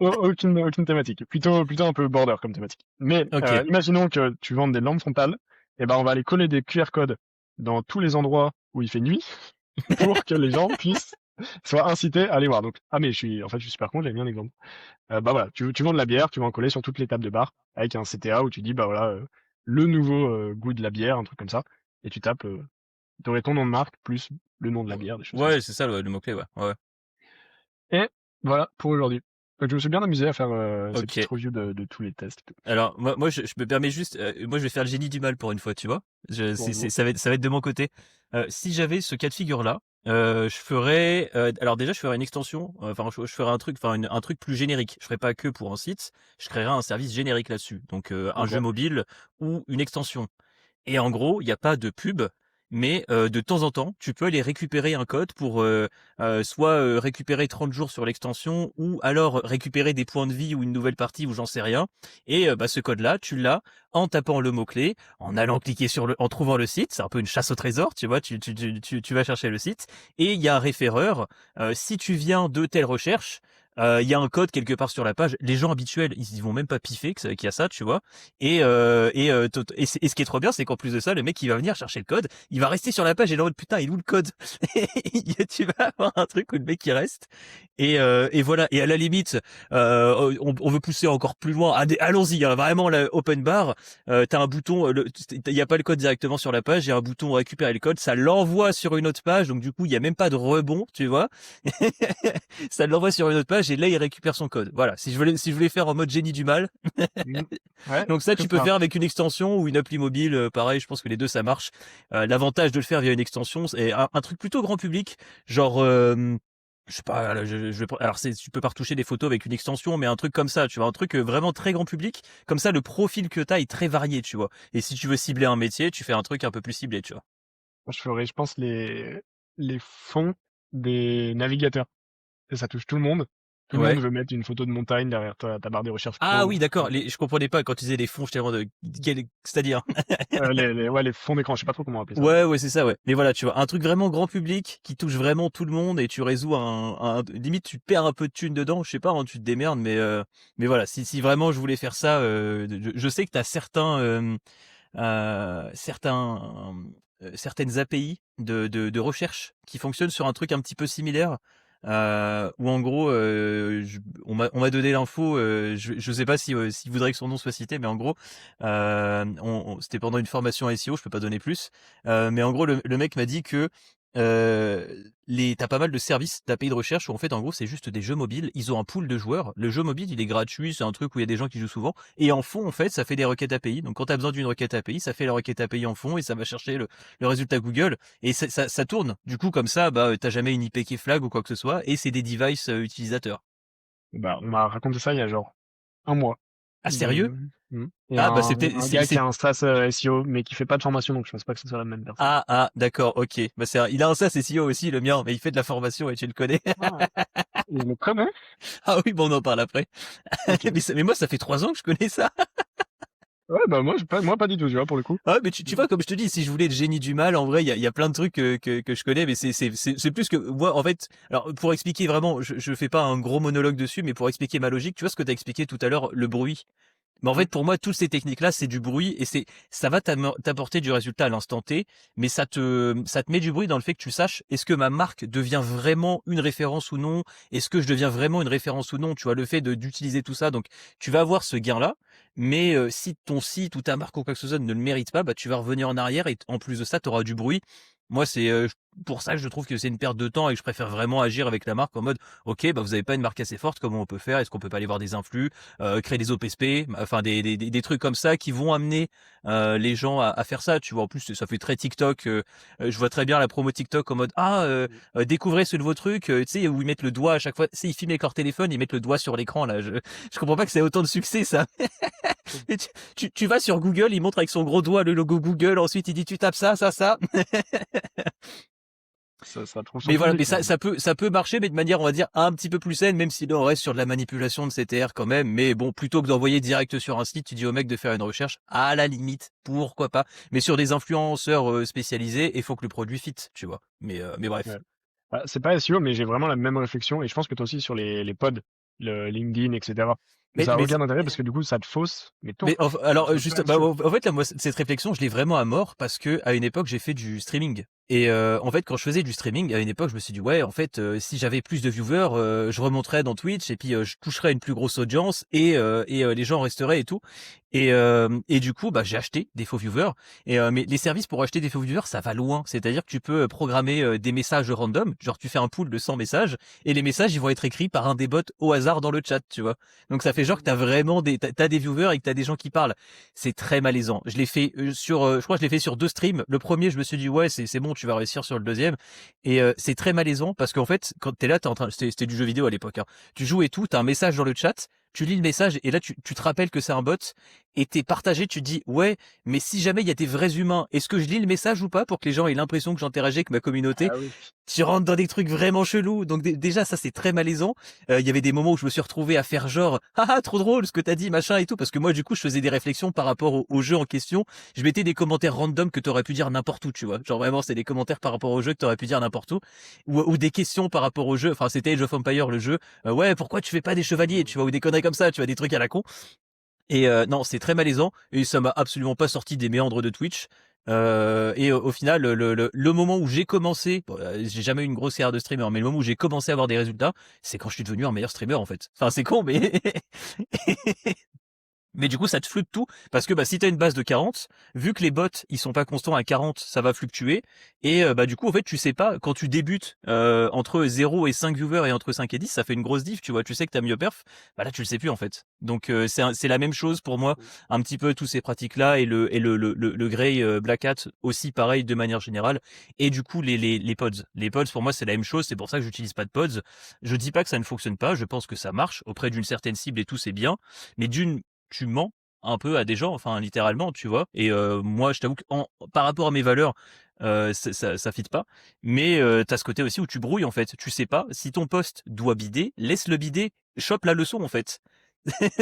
Aucune thématique. Plutôt un peu border comme thématique. Mais Ok. imaginons que tu vendes des lampes frontales. Et ben, on va aller coller des QR codes dans tous les endroits où il fait nuit pour que les gens puissent soient incités à aller voir. Donc, ah mais je suis super con, j'avais bien l'exemple. Bah voilà, tu vends de la bière, tu vas en coller sur toutes les tables de bar avec un CTA où tu dis bah voilà le nouveau goût de la bière, un truc comme ça, et tu tapes, t'aurais ton nom de marque plus le nom de la bière, des choses comme ça. Ouais, c'est ça le mot-clé, ouais. Ouais. Et voilà pour aujourd'hui. Donc je me suis bien amusé à faire ces petites Ok. reviews de tous les tests. Et tout. Alors, moi je me permets juste, moi je vais faire le génie du mal pour une fois, tu vois. Bon, bon. Ça va être de mon côté. Si j'avais ce cas de figure-là, je ferais, alors déjà je ferais une extension, enfin je ferais un truc, enfin un truc plus générique. Je ferais pas que pour un site, je créerais un service générique là-dessus. Donc un jeu Ok. mobile ou une extension. Et en gros, il n'y a pas de pub, mais de temps en temps, tu peux aller récupérer un code pour soit récupérer 30 jours sur l'extension ou alors récupérer des points de vie ou une nouvelle partie ou j'en sais rien. Et bah, ce code-là, tu l'as en tapant le mot-clé, en allant cliquer sur en trouvant le site. C'est un peu une chasse au trésor, tu vois, tu vas chercher le site. Et il y a un référeur. Si tu viens de telle recherche, il y a un code quelque part sur la page. Les gens habituels, ils y vont même pas piffer qu'il y a ça, tu vois. Et ce qui est trop bien, c'est qu'en plus de ça, le mec, il va venir chercher le code, il va rester sur la page et là, putain, il est où le code? Tu vas avoir un truc où le mec, il reste. Et voilà. Et à la limite, on veut pousser encore plus loin. Allons-y, hein, vraiment, la open bar, t'as un bouton, il y a pas le code directement sur la page, il y a un bouton récupérer le code, ça l'envoie sur une autre page, donc du coup, il y a même pas de rebond, tu vois. Ça l'envoie sur une autre page et là, il récupère son code. Voilà. Si je voulais faire en mode génie du mal. Mm. Ouais, Donc ça, très tu peux smart. faire avec une extension ou une appli mobile. Pareil, je pense que les deux, ça marche. L'avantage de le faire via une extension, c'est un truc plutôt grand public, genre, je sais pas, là, alors tu peux pas retoucher des photos avec une extension, mais un truc comme ça, tu vois, un truc vraiment très grand public. Comme ça, le profil que t'as est très varié, tu vois. Et si tu veux cibler un métier, tu fais un truc un peu plus ciblé, tu vois. Moi, je ferais, je pense, les fonds des navigateurs. Et ça touche tout le monde. Tout le monde Ouais. veut mettre une photo de montagne derrière ta barre des recherches Ah pro. oui, d'accord. Je comprenais pas quand tu disais les fonds, j'étais vraiment c'est-à-dire. Ouais, les fonds d'écran, je sais pas trop comment appeler ça. Ouais, c'est ça, ouais. Mais voilà, tu vois, un truc vraiment grand public qui touche vraiment tout le monde et tu résous limite tu perds un peu de thunes dedans, je sais pas, hein, tu te démerdes, mais voilà, si vraiment je voulais faire ça, je sais que t'as certaines API de recherche qui fonctionnent sur un truc un petit peu similaire. Où en gros, on m'a donné l'info. Je sais pas s'il voudrait que son nom soit cité, mais en gros, c'était pendant une formation SEO. Je peux pas donner plus, mais en gros, le mec m'a dit que t'as pas mal de services d'API de recherche où en fait en gros c'est juste des jeux mobiles, ils ont un pool de joueurs, le jeu mobile il est gratuit, c'est un truc où il y a des gens qui jouent souvent, et en fond en fait ça fait des requêtes API, donc quand t'as besoin d'une requête API, ça fait la requête API en fond et ça va chercher le résultat Google, et ça tourne, du coup comme ça bah t'as jamais une IP qui est flag ou quoi que ce soit, et c'est des devices utilisateurs. Bah, on m'a raconté ça il y a genre un mois. Ah sérieux? De... Mm. Et Ah bah c'est peut-être un gars qui a un SaaS SEO, mais qui fait pas de formation, donc je pense pas que ce soit la même personne. d'accord, ok, bah il a un ça c'est CEO aussi le mien, mais il fait de la formation et tu le connais. Ah. Il le connaît? Ah oui, bon on en parle après. Ok. Mais moi ça fait 3 ans que je connais ça. Ouais, bah moi pas du tout, tu vois, pour le coup. Ah, mais tu vois, comme je te dis, si je voulais le génie du mal, en vrai, il y a plein de trucs que je connais, mais c'est plus que moi, en fait. Alors, pour expliquer vraiment, je fais pas un gros monologue dessus, mais pour expliquer ma logique, tu vois ce que t'as expliqué tout à l'heure, le bruit. Mais en Mm. fait, pour moi, toutes ces techniques-là, c'est du bruit et ça va t'apporter du résultat à l'instant T, mais ça te met du bruit dans le fait que tu saches est-ce que ma marque devient vraiment une référence ou non, est-ce que je deviens vraiment une référence ou non, tu vois, le fait d'utiliser tout ça. Donc, tu vas avoir ce gain-là, mais si ton site ou ta marque ou quoi que ce soit ne le mérite pas, bah, tu vas revenir en arrière et en plus de ça, tu auras du bruit. Moi, c'est pour ça que je trouve que c'est une perte de temps et que je préfère vraiment agir avec la marque en mode, ok, bah vous avez pas une marque assez forte, comment on peut faire? Est-ce qu'on peut pas aller voir des influx? Créer des OPSP, enfin des trucs comme ça qui vont amener les gens à faire ça. Tu vois, en plus ça fait très TikTok. Je vois très bien la promo TikTok en mode découvrez ce nouveau truc. Tu sais où ils mettent le doigt à chaque fois. Tu sais ils filment avec leur téléphone, ils mettent le doigt sur l'écran là. Je comprends pas que c'est autant de succès ça. Et tu vas sur Google, il montre avec son gros doigt le logo Google. Ensuite il dit tu tapes ça, ça, ça. Ça trouve son Mais voilà, mais public, mais ça peut marcher, mais de manière, on va dire, un petit peu plus saine, même si là, on reste sur de la manipulation de CTR quand même. Mais bon, plutôt que d'envoyer direct sur un site, tu dis au mec de faire une recherche, à la limite, pourquoi pas. Mais sur des influenceurs spécialisés, il faut que le produit fit, tu vois. Mais bref. ouais. Bah, c'est pas SEO, mais j'ai vraiment la même réflexion, et je pense que toi aussi sur les pods, le LinkedIn, etc. Mais Mais, ça a mais aucun intérêt parce que du coup, ça te fausse, mais tout. alors C'est juste pas bah, SEO. en fait là moi cette réflexion je l'ai vraiment à mort parce que à une époque j'ai fait du streaming et en fait quand je faisais du streaming à une époque je me suis dit ouais en fait si j'avais plus de viewers je remonterais dans Twitch et puis je toucherais une plus grosse audience et les gens resteraient et tout et du coup bah j'ai acheté des faux viewers mais les services pour acheter des faux viewers ça va loin, c'est-à-dire que tu peux programmer des messages random, genre tu fais un pool de 100 messages et les messages ils vont être écrits par un des bots au hasard dans le chat, tu vois. Donc ça fait genre que t'as vraiment t'as des viewers et que t'as des gens qui parlent. C'est très malaisant. Je l'ai fait je crois que je l'ai fait sur 2 streams. Le premier, je me suis dit ouais c'est bon, tu vas réussir sur le deuxième. Et c'est très malaisant parce qu'en fait quand t'es là, t'es en train, c'était du jeu vidéo à l'époque. Hein. Tu joues et tout, t'as un message dans le chat. Tu lis le message et là tu te rappelles que c'est un bot et t'es partagé, tu te dis ouais mais si jamais il y a des vrais humains, est-ce que je lis le message ou pas pour que les gens aient l'impression que j'interagis avec ma communauté? Ah oui. tu rentres dans des trucs vraiment chelous. Donc déjà ça c'est très malaisant. Il y avait des moments où je me suis retrouvé à faire genre ah trop drôle ce que t'as dit machin et tout parce que moi du coup je faisais des réflexions par rapport au jeu en question. Je mettais des commentaires random que t'aurais pu dire n'importe où, tu vois. Genre vraiment c'est des commentaires par rapport au jeu que t'aurais pu dire n'importe où ou des questions par rapport au jeu. Enfin c'était Age of Empire le jeu. Ouais pourquoi tu fais pas des chevaliers, tu vois, ou des conneries comme ça, tu vois, des trucs à la con. Et non, c'est très malaisant et ça m'a absolument pas sorti des méandres de Twitch. Et au final, le moment où j'ai commencé, bon, j'ai jamais eu une grosse carrière de streamer, mais le moment où j'ai commencé à avoir des résultats, c'est quand je suis devenu un meilleur streamer en fait. Enfin, c'est con, mais mais du coup, ça te floute tout parce que bah si t'as une base de 40, vu que les bots ils sont pas constants à 40, ça va fluctuer et bah du coup en fait tu sais pas quand tu débutes entre 0 et 5 viewers et entre 5 et 10, ça fait une grosse diff, tu vois, tu sais que t'as mieux perf, bah là tu le sais plus en fait. Donc c'est la même chose pour moi, un petit peu tous ces pratiques là et le Grey Black Hat aussi pareil de manière générale et du coup les pods. Les pods pour moi c'est la même chose, c'est pour ça que j'utilise pas de pods. Je dis pas que ça ne fonctionne pas, je pense que ça marche auprès d'une certaine cible et tout c'est bien, mais d'une tu mens un peu à des gens, enfin littéralement, tu vois. Et moi, je t'avoue que par rapport à mes valeurs, ça fit pas. Mais t'as ce côté aussi où tu brouilles en fait. Tu sais pas si ton poste doit bider, laisse-le bider, chope la leçon en fait.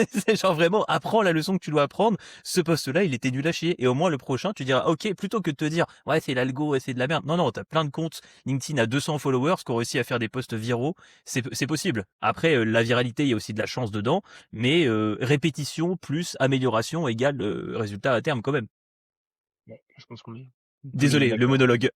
C'est genre vraiment, apprends la leçon que tu dois apprendre. Ce poste-là, il était nul à chier. Et au moins, le prochain, tu diras, ok, plutôt que de te dire, ouais, c'est l'algo, ouais, c'est de la merde. Non, non, t'as plein de comptes LinkedIn à 200 followers qui ont réussi à faire des posts viraux. C'est possible. Après, la viralité, il y a aussi de la chance dedans. Mais répétition plus amélioration égale résultat à terme quand même. Bon, je pense qu'on est plus ou moins Désolé, le d'accord. monologue.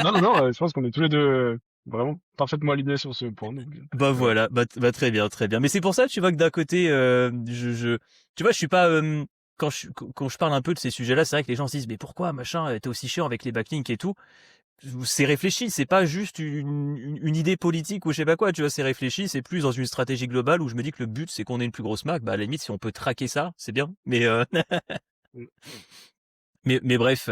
Non, non, non, je pense qu'on est tous les deux vraiment parfaitement alignés sur ce point. Donc, Bah voilà. voilà, bah très bien, très bien. Mais c'est pour ça, tu vois que d'un côté, tu vois, je suis pas quand je parle un peu de ces sujets-là, c'est vrai que les gens se disent mais pourquoi machin, t'es aussi chiant avec les backlinks et tout. C'est réfléchi, c'est pas juste une idée politique ou je sais pas quoi, tu vois, c'est réfléchi, c'est plus dans une stratégie globale où je me dis que le but c'est qu'on ait une plus grosse marque. Bah à la limite si on peut traquer ça, c'est bien. Mais Mm. mais bref,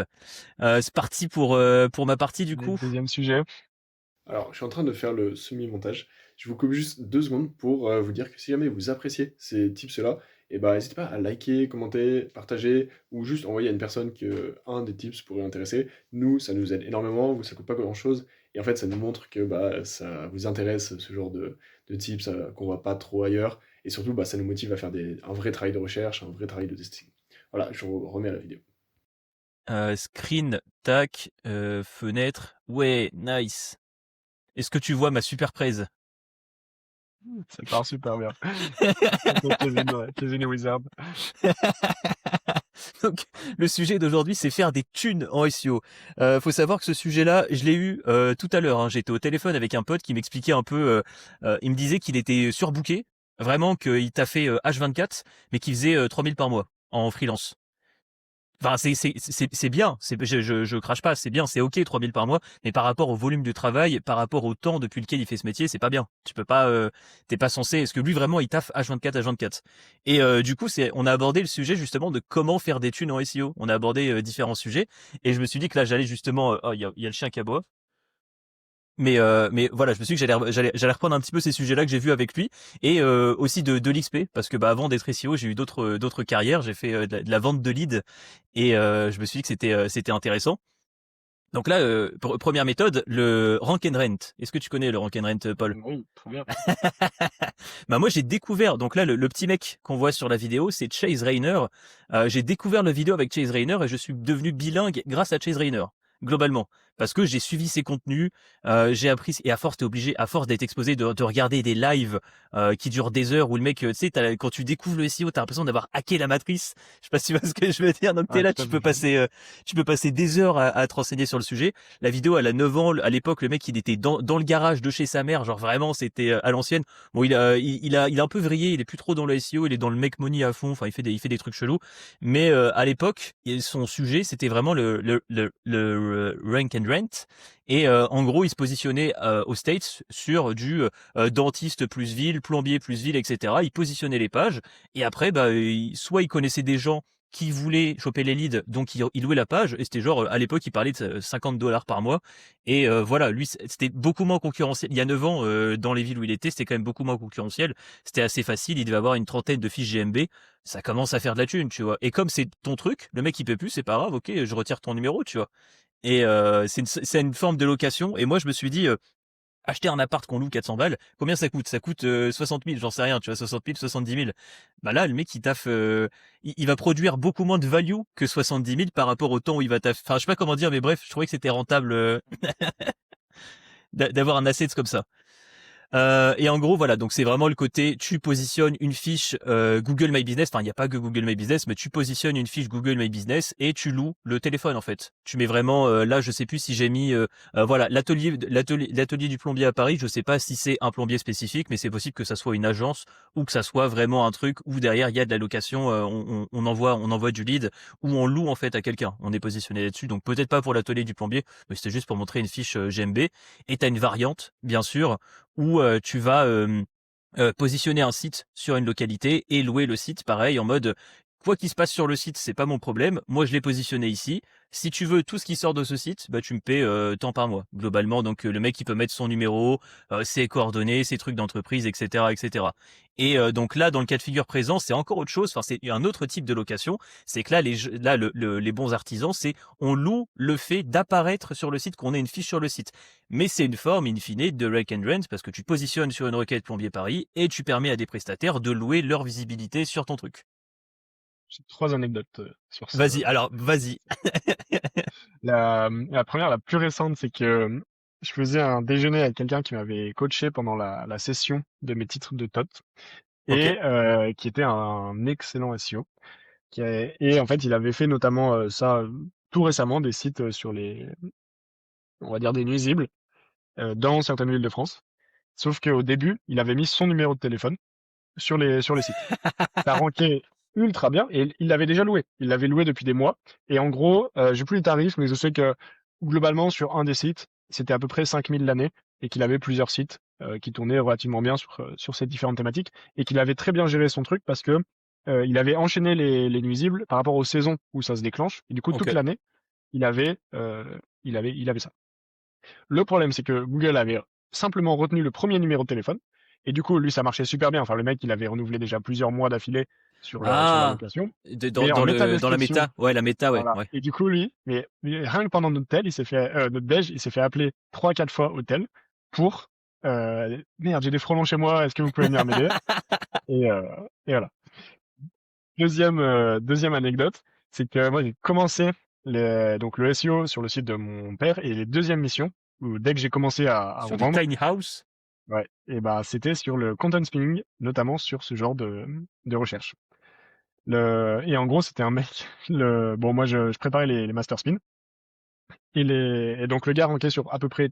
c'est parti pour ma partie du Le coup. deuxième sujet. Alors, je suis en train de faire le semi-montage. Je vous coupe juste 2 secondes pour vous dire que si jamais vous appréciez ces tips-là, eh ben, n'hésitez pas à liker, commenter, partager ou juste envoyer à une personne que un des tips pourrait intéresser. Nous, ça nous aide énormément, ça coûte pas grand-chose et en fait, ça nous montre que bah, ça vous intéresse ce genre de tips qu'on voit pas trop ailleurs et surtout, bah, ça nous motive à faire un vrai travail de recherche, un vrai travail de testing. Voilà, je vous remets à la vidéo. Screen, tac, fenêtre, ouais, nice. Est-ce que tu vois ma super presse? Ça part super bien. Kevin, ouais, Kevin et Wizard. Donc, le sujet d'aujourd'hui, c'est faire des thunes en SEO. Faut savoir que ce sujet-là, je l'ai eu tout à l'heure. Hein. J'étais au téléphone avec un pote qui m'expliquait un peu. Il me disait qu'il était surbooké, vraiment qu'il t'a fait H24, mais qu'il faisait 3000 par mois en freelance. Enfin, c'est bien. Je crache pas. C'est bien. C'est ok 3000 par mois. Mais par rapport au volume du travail, par rapport au temps depuis lequel il fait ce métier, c'est pas bien. Tu peux pas. T'es pas censé. Est-ce que lui vraiment il taffe H24 H24. Et du coup, on a abordé le sujet justement de comment faire des thunes en SEO. On a abordé différents sujets. Et je me suis dit que là, j'allais justement. Oh, il y a le chien qui aboie. Mais voilà, je me suis dit que j'allais reprendre un petit peu ces sujets-là que j'ai vus avec lui et aussi de l'XP parce que bah avant d'être SEO, j'ai eu d'autres carrières, j'ai fait de la vente de leads et je me suis dit que c'était intéressant. Donc là, première méthode, le rank and rent. Est-ce que tu connais le rank and rent, Paul? Oui, trop bien. Bah moi j'ai découvert. Donc là, le petit mec qu'on voit sur la vidéo, c'est Chase Rayner. J'ai découvert la vidéo avec Chase Rayner et je suis devenu bilingue grâce à Chase Rayner. Globalement, parce que j'ai suivi ses contenus, j'ai appris et à force t'es obligé, à force d'être exposé, de regarder des lives qui durent des heures où le mec, tu sais, quand tu découvres le SEO, t'as l'impression d'avoir hacké la matrice. Je sais pas si tu vois ce que je veux dire. Donc t'es Ouais, là, tout à fait. tu peux passer des heures à te renseigner sur le sujet. La vidéo, elle a 9 ans. À l'époque, le mec, il était dans le garage de chez sa mère, genre vraiment, c'était à l'ancienne. Bon, il a un peu vrillé. Il est plus trop dans le SEO. Il est dans le make money à fond. Enfin, il fait des trucs chelous. Mais à l'époque, son sujet, c'était vraiment le rank and rent. Et en gros, il se positionnait aux States sur du dentiste plus ville, plombier plus ville, etc. Il positionnait les pages. Et après, bah, soit il connaissait des gens qui voulaient choper les leads, donc il louait la page. Et c'était genre, à l'époque, il parlait de 50 $ par mois. Et voilà, lui, c'était beaucoup moins concurrentiel. Il y a 9 ans, dans les villes où il était, c'était quand même beaucoup moins concurrentiel. C'était assez facile. Il devait avoir une trentaine de fiches GMB. Ça commence à faire de la thune, tu vois. Et comme c'est ton truc, le mec il peut plus, c'est pas grave, ok, je retire ton numéro, tu vois. Et c'est une forme de location. Et moi, je me suis dit, acheter un appart qu'on loue 400 balles, combien ça coûte? Ça coûte 60 000, j'en sais rien, tu vois, 60 000, 70 000. Bah là, le mec, il taffe, il va produire beaucoup moins de value que 70 000 par rapport au temps où il va taffer. Enfin, je sais pas comment dire, mais bref, je trouvais que c'était rentable d'avoir un asset comme ça. Et en gros, voilà, donc c'est vraiment le côté, tu positionnes une fiche Google My Business, enfin il n'y a pas que Google My Business, mais tu positionnes une fiche Google My Business et tu loues le téléphone en fait. Tu mets vraiment, là je sais plus si j'ai mis, voilà, l'atelier du plombier à Paris, je sais pas si c'est un plombier spécifique, mais c'est possible que ça soit une agence ou que ça soit vraiment un truc où derrière il y a de la location, on envoie du lead, ou on loue en fait à quelqu'un. On est positionné là-dessus, donc peut-être pas pour l'atelier du plombier, mais c'était juste pour montrer une fiche GMB. Et t'as une variante, bien sûr, où tu vas positionner un site sur une localité et louer le site pareil en mode quoi qu'il se passe sur le site, c'est pas mon problème. Moi, je l'ai positionné ici. Si tu veux tout ce qui sort de ce site, bah tu me paies tant par mois. Globalement, donc le mec il peut mettre son numéro, ses coordonnées, ses trucs d'entreprise, etc., etc. Et donc là, dans le cas de figure présent, c'est encore autre chose. Enfin, c'est un autre type de location. C'est que là, les bons artisans, c'est on loue le fait d'apparaître sur le site, qu'on ait une fiche sur le site. Mais c'est une forme, in fine, de rake and rent parce que tu positionnes sur une requête plombier Paris et tu permets à des prestataires de louer leur visibilité sur ton truc. J'ai 3 anecdotes sur ce. Vas-y, alors, vas-y. La première, la plus récente, c'est que je faisais un déjeuner avec quelqu'un qui m'avait coaché pendant la session de mes titres de TOT Ok. et qui était un excellent SEO. Et en fait, il avait fait notamment ça tout récemment, des sites sur on va dire des nuisibles, dans certaines villes de France. Sauf qu'au début, il avait mis son numéro de téléphone sur les sites. Ça rankait ultra bien et il l'avait déjà loué. Il l'avait loué depuis des mois. Et en gros, j'ai plus les tarifs, mais je sais que globalement, sur un des sites, c'était à peu près 5 000 l'année et qu'il avait plusieurs sites qui tournaient relativement bien sur ces différentes thématiques et qu'il avait très bien géré son truc parce que il avait enchaîné les nuisibles par rapport aux saisons où ça se déclenche. Et du coup, toute Ok. l'année, il avait ça. Le problème, c'est que Google avait simplement retenu le premier numéro de téléphone. Et du coup, lui, ça marchait super bien. Enfin, le mec, il avait renouvelé déjà plusieurs mois d'affilée sur la Ah, location. Mais en dans la méta-description, méta. Ouais, la méta, ouais, voilà. ouais. Et du coup, lui, mais rien que pendant notre tel, notre déj, il s'est fait appeler 3, 4 fois au tel pour merde, j'ai des frelons chez moi, est-ce que vous pouvez venir m'aider? Et, euh, et voilà. Deuxième anecdote, c'est que moi, j'ai commencé donc le SEO sur le site de mon père et les deuxièmes missions, où dès que j'ai commencé à en Sur du vendre, tiny house. ouais, et bah c'était sur le content spinning, notamment sur ce genre de recherche. Et en gros, c'était un mec. Bon, moi, je préparais les master spin. Et donc, le gars rankait sur à peu près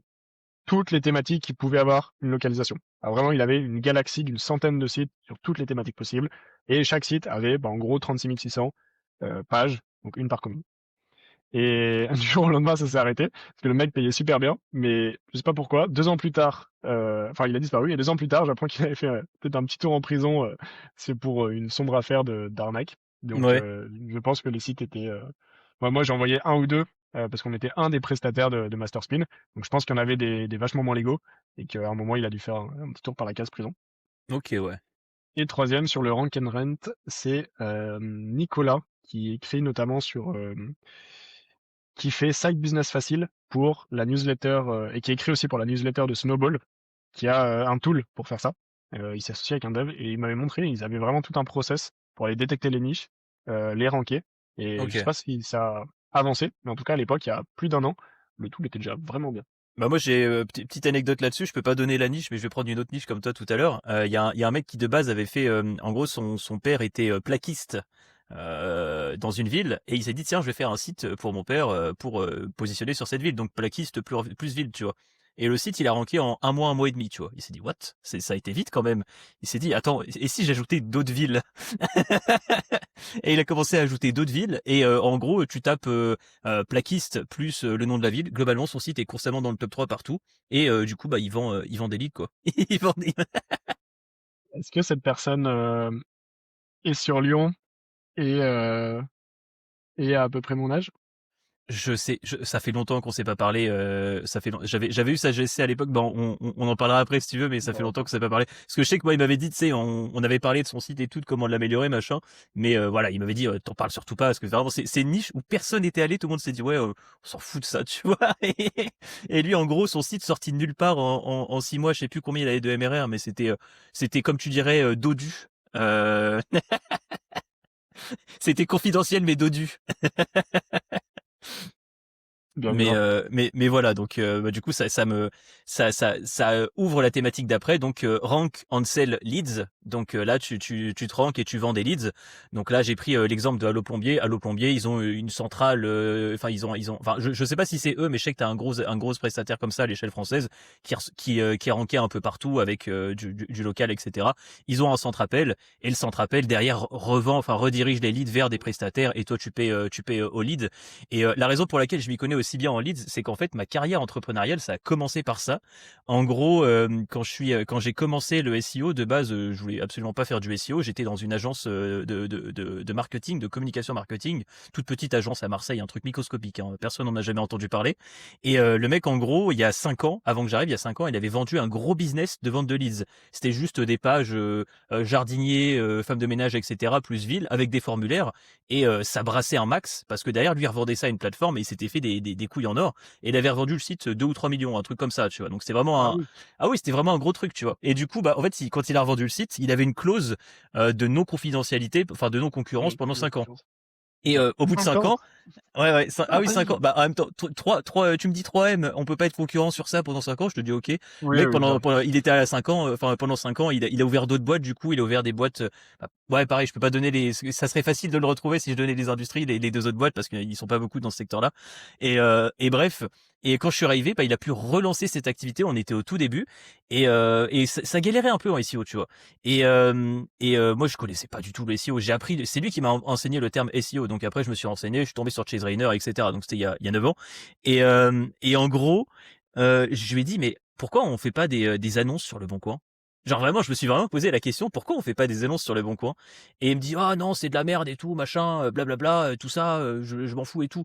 toutes les thématiques qui pouvaient avoir une localisation. Alors, vraiment, il avait une galaxie d'une centaine de sites sur toutes les thématiques possibles. Et chaque site avait, bah, en gros, 36 600 pages, donc une par commune. Et du jour au lendemain, ça s'est arrêté, parce que le mec payait super bien, mais je sais pas pourquoi. 2 ans plus tard, enfin, il a disparu, et 2 ans plus tard, j'apprends qu'il avait fait peut-être un petit tour en prison, c'est pour une sombre affaire d'arnaque. Donc, Ouais. je pense que les sites étaient... moi, j'en voyais un ou deux, parce qu'on était un des prestataires de Masterspin, donc je pense qu'il y en avait des vachement moins légaux, et qu'à un moment, il a dû faire un petit tour par la case prison. Ok, ouais. Et troisième, sur le rank and rent, c'est Nicolas, qui écrit notamment qui fait Side Business Facile pour la newsletter et qui écrit aussi pour la newsletter de Snowball, qui a un tool pour faire ça. Il s'est associé avec un dev et il m'avait montré, ils avaient vraiment tout un process pour aller détecter les niches, les ranker. Et je sais Ok. pas si ça a avancé, mais en tout cas à l'époque, il y a plus d'1 an, le tool était déjà vraiment bien. Bah moi j'ai petite anecdote là-dessus, je peux pas donner la niche mais je vais prendre une autre niche comme toi tout à l'heure. Il y a un mec qui de base avait fait en gros son père était plaquiste dans une ville et il s'est dit tiens, je vais faire un site pour mon père pour positionner sur cette ville donc plaquiste plus ville, tu vois. Et le site il a ranké en un mois et demi, tu vois. Il s'est dit what? Ça a été vite quand même. Il s'est dit attends, et si j'ajoutais d'autres villes? Et il a commencé à ajouter d'autres villes et en gros tu tapes plaquiste plus le nom de la ville. Globalement, son site est constamment dans le top 3 partout. Et du coup, bah, il vend des leads, quoi. Il vend des... Est-ce que cette personne est sur Lyon et, euh, et a à peu près mon âge? Ça fait longtemps qu'on s'est pas parlé. J'avais eu sa GSC à l'époque. Bon, on en parlera après si tu veux, mais ça fait Bon, longtemps qu'on s'est pas parlé. Parce que je sais que moi, il m'avait dit, tu sais, on avait parlé de son site et tout, de comment l'améliorer, machin. Mais voilà, il m'avait dit, t'en parles surtout pas, parce que vraiment, c'est une niche où personne n'était allé. Tout le monde s'est dit, ouais, on s'en fout de ça, tu vois. Et lui, en gros, son site sorti de nulle part en 6 mois, je sais plus combien il avait de MRR, mais c'était comme tu dirais, dodu. Euh, C'était confidentiel mais dodu. bien grave. Mais voilà, donc bah, du coup ça ouvre la thématique d'après, donc rank and sell leads. Donc là tu te rank et tu vends des leads. Donc là j'ai pris l'exemple de Allo Plombier. Allo Plombier, ils ont une centrale, enfin enfin je sais pas si c'est eux, mais je sais que t'as un gros prestataire comme ça à l'échelle française qui est ranké un peu partout avec du local, etc. Ils ont un centre appel et le centre appel derrière redirige les leads vers des prestataires et toi tu payes au lead. Et la raison pour laquelle je m'y connais aussi bien en leads, c'est qu'en fait ma carrière entrepreneuriale, ça a commencé par ça. En gros, quand j'ai commencé le SEO de base, je voulais absolument pas faire du SEO. J'étais dans une agence de marketing, de communication marketing, toute petite agence à Marseille, un truc microscopique. Hein. Personne n'en a jamais entendu parler. Et le mec, en gros, il y a 5 ans, avant que j'arrive, il y a 5 ans, il avait vendu un gros business de vente de leads. C'était juste des pages jardinier, femme de ménage, etc. plus ville avec des formulaires. Et ça brassait un max parce que derrière lui il revendait ça à une plateforme et il s'était fait des couilles en or et il avait revendu le site 2 ou 3 millions, un truc comme ça, tu vois. Donc c'était vraiment Ah un oui. ah oui, c'était vraiment un gros truc, tu vois. Et du coup, bah en fait, quand il a revendu le site, il avait une clause de non confidentialité, enfin de non concurrence pendant 5 ans. Et au bout de 5 Encore? ans, ouais, ouais, Ah ah oui, 5 ans. oui. Bah, en même temps, tu me dis 3M, on peut pas être concurrent sur ça pendant 5 ans, je te dis ok. Le Oui, mec, oui, grave. il était à 5 ans, enfin, pendant 5 ans, il a ouvert d'autres boîtes, du coup, il a ouvert des boîtes, bah, ouais, pareil, je peux pas donner ça serait facile de le retrouver si je donnais les industries, les deux autres boîtes, parce qu'ils sont pas beaucoup dans ce secteur-là. Et bref. Et quand je suis arrivé, bah, il a pu relancer cette activité. On était au tout début et ça galérait un peu en SEO, tu vois. Moi, je connaissais pas du tout le SEO. J'ai appris, c'est lui qui m'a enseigné le terme SEO. Donc après, je me suis renseigné, je suis tombé sur Chase Rainer, etc. Donc c'était il y a 9 ans. Et en gros, je lui ai dit, mais pourquoi on fait pas des annonces sur Le Bon Coin? Genre vraiment, je me suis vraiment posé la question, pourquoi on fait pas des annonces sur Le Bon Coin? Et il me dit, ah non, c'est de la merde et tout, machin, blablabla, tout ça, je m'en fous et tout.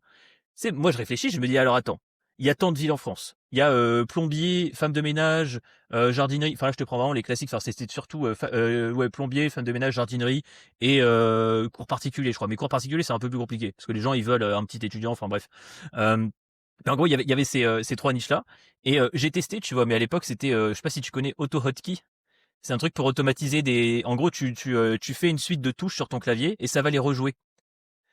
Moi je réfléchis, je me dis alors attends, il y a tant de villes en France. Il y a plombier, femme de ménage, jardinerie. Enfin là je te prends vraiment les classiques. Enfin c'était surtout ouais, plombier, femme de ménage, jardinerie et cours particuliers, je crois. Mais cours particuliers c'est un peu plus compliqué parce que les gens ils veulent un petit étudiant. Enfin bref. Euh, mais en gros il y avait ces trois niches là et j'ai testé, tu vois. Mais à l'époque c'était, je sais pas si tu connais AutoHotkey. C'est un truc pour automatiser des. En gros tu fais une suite de touches sur ton clavier et ça va les rejouer.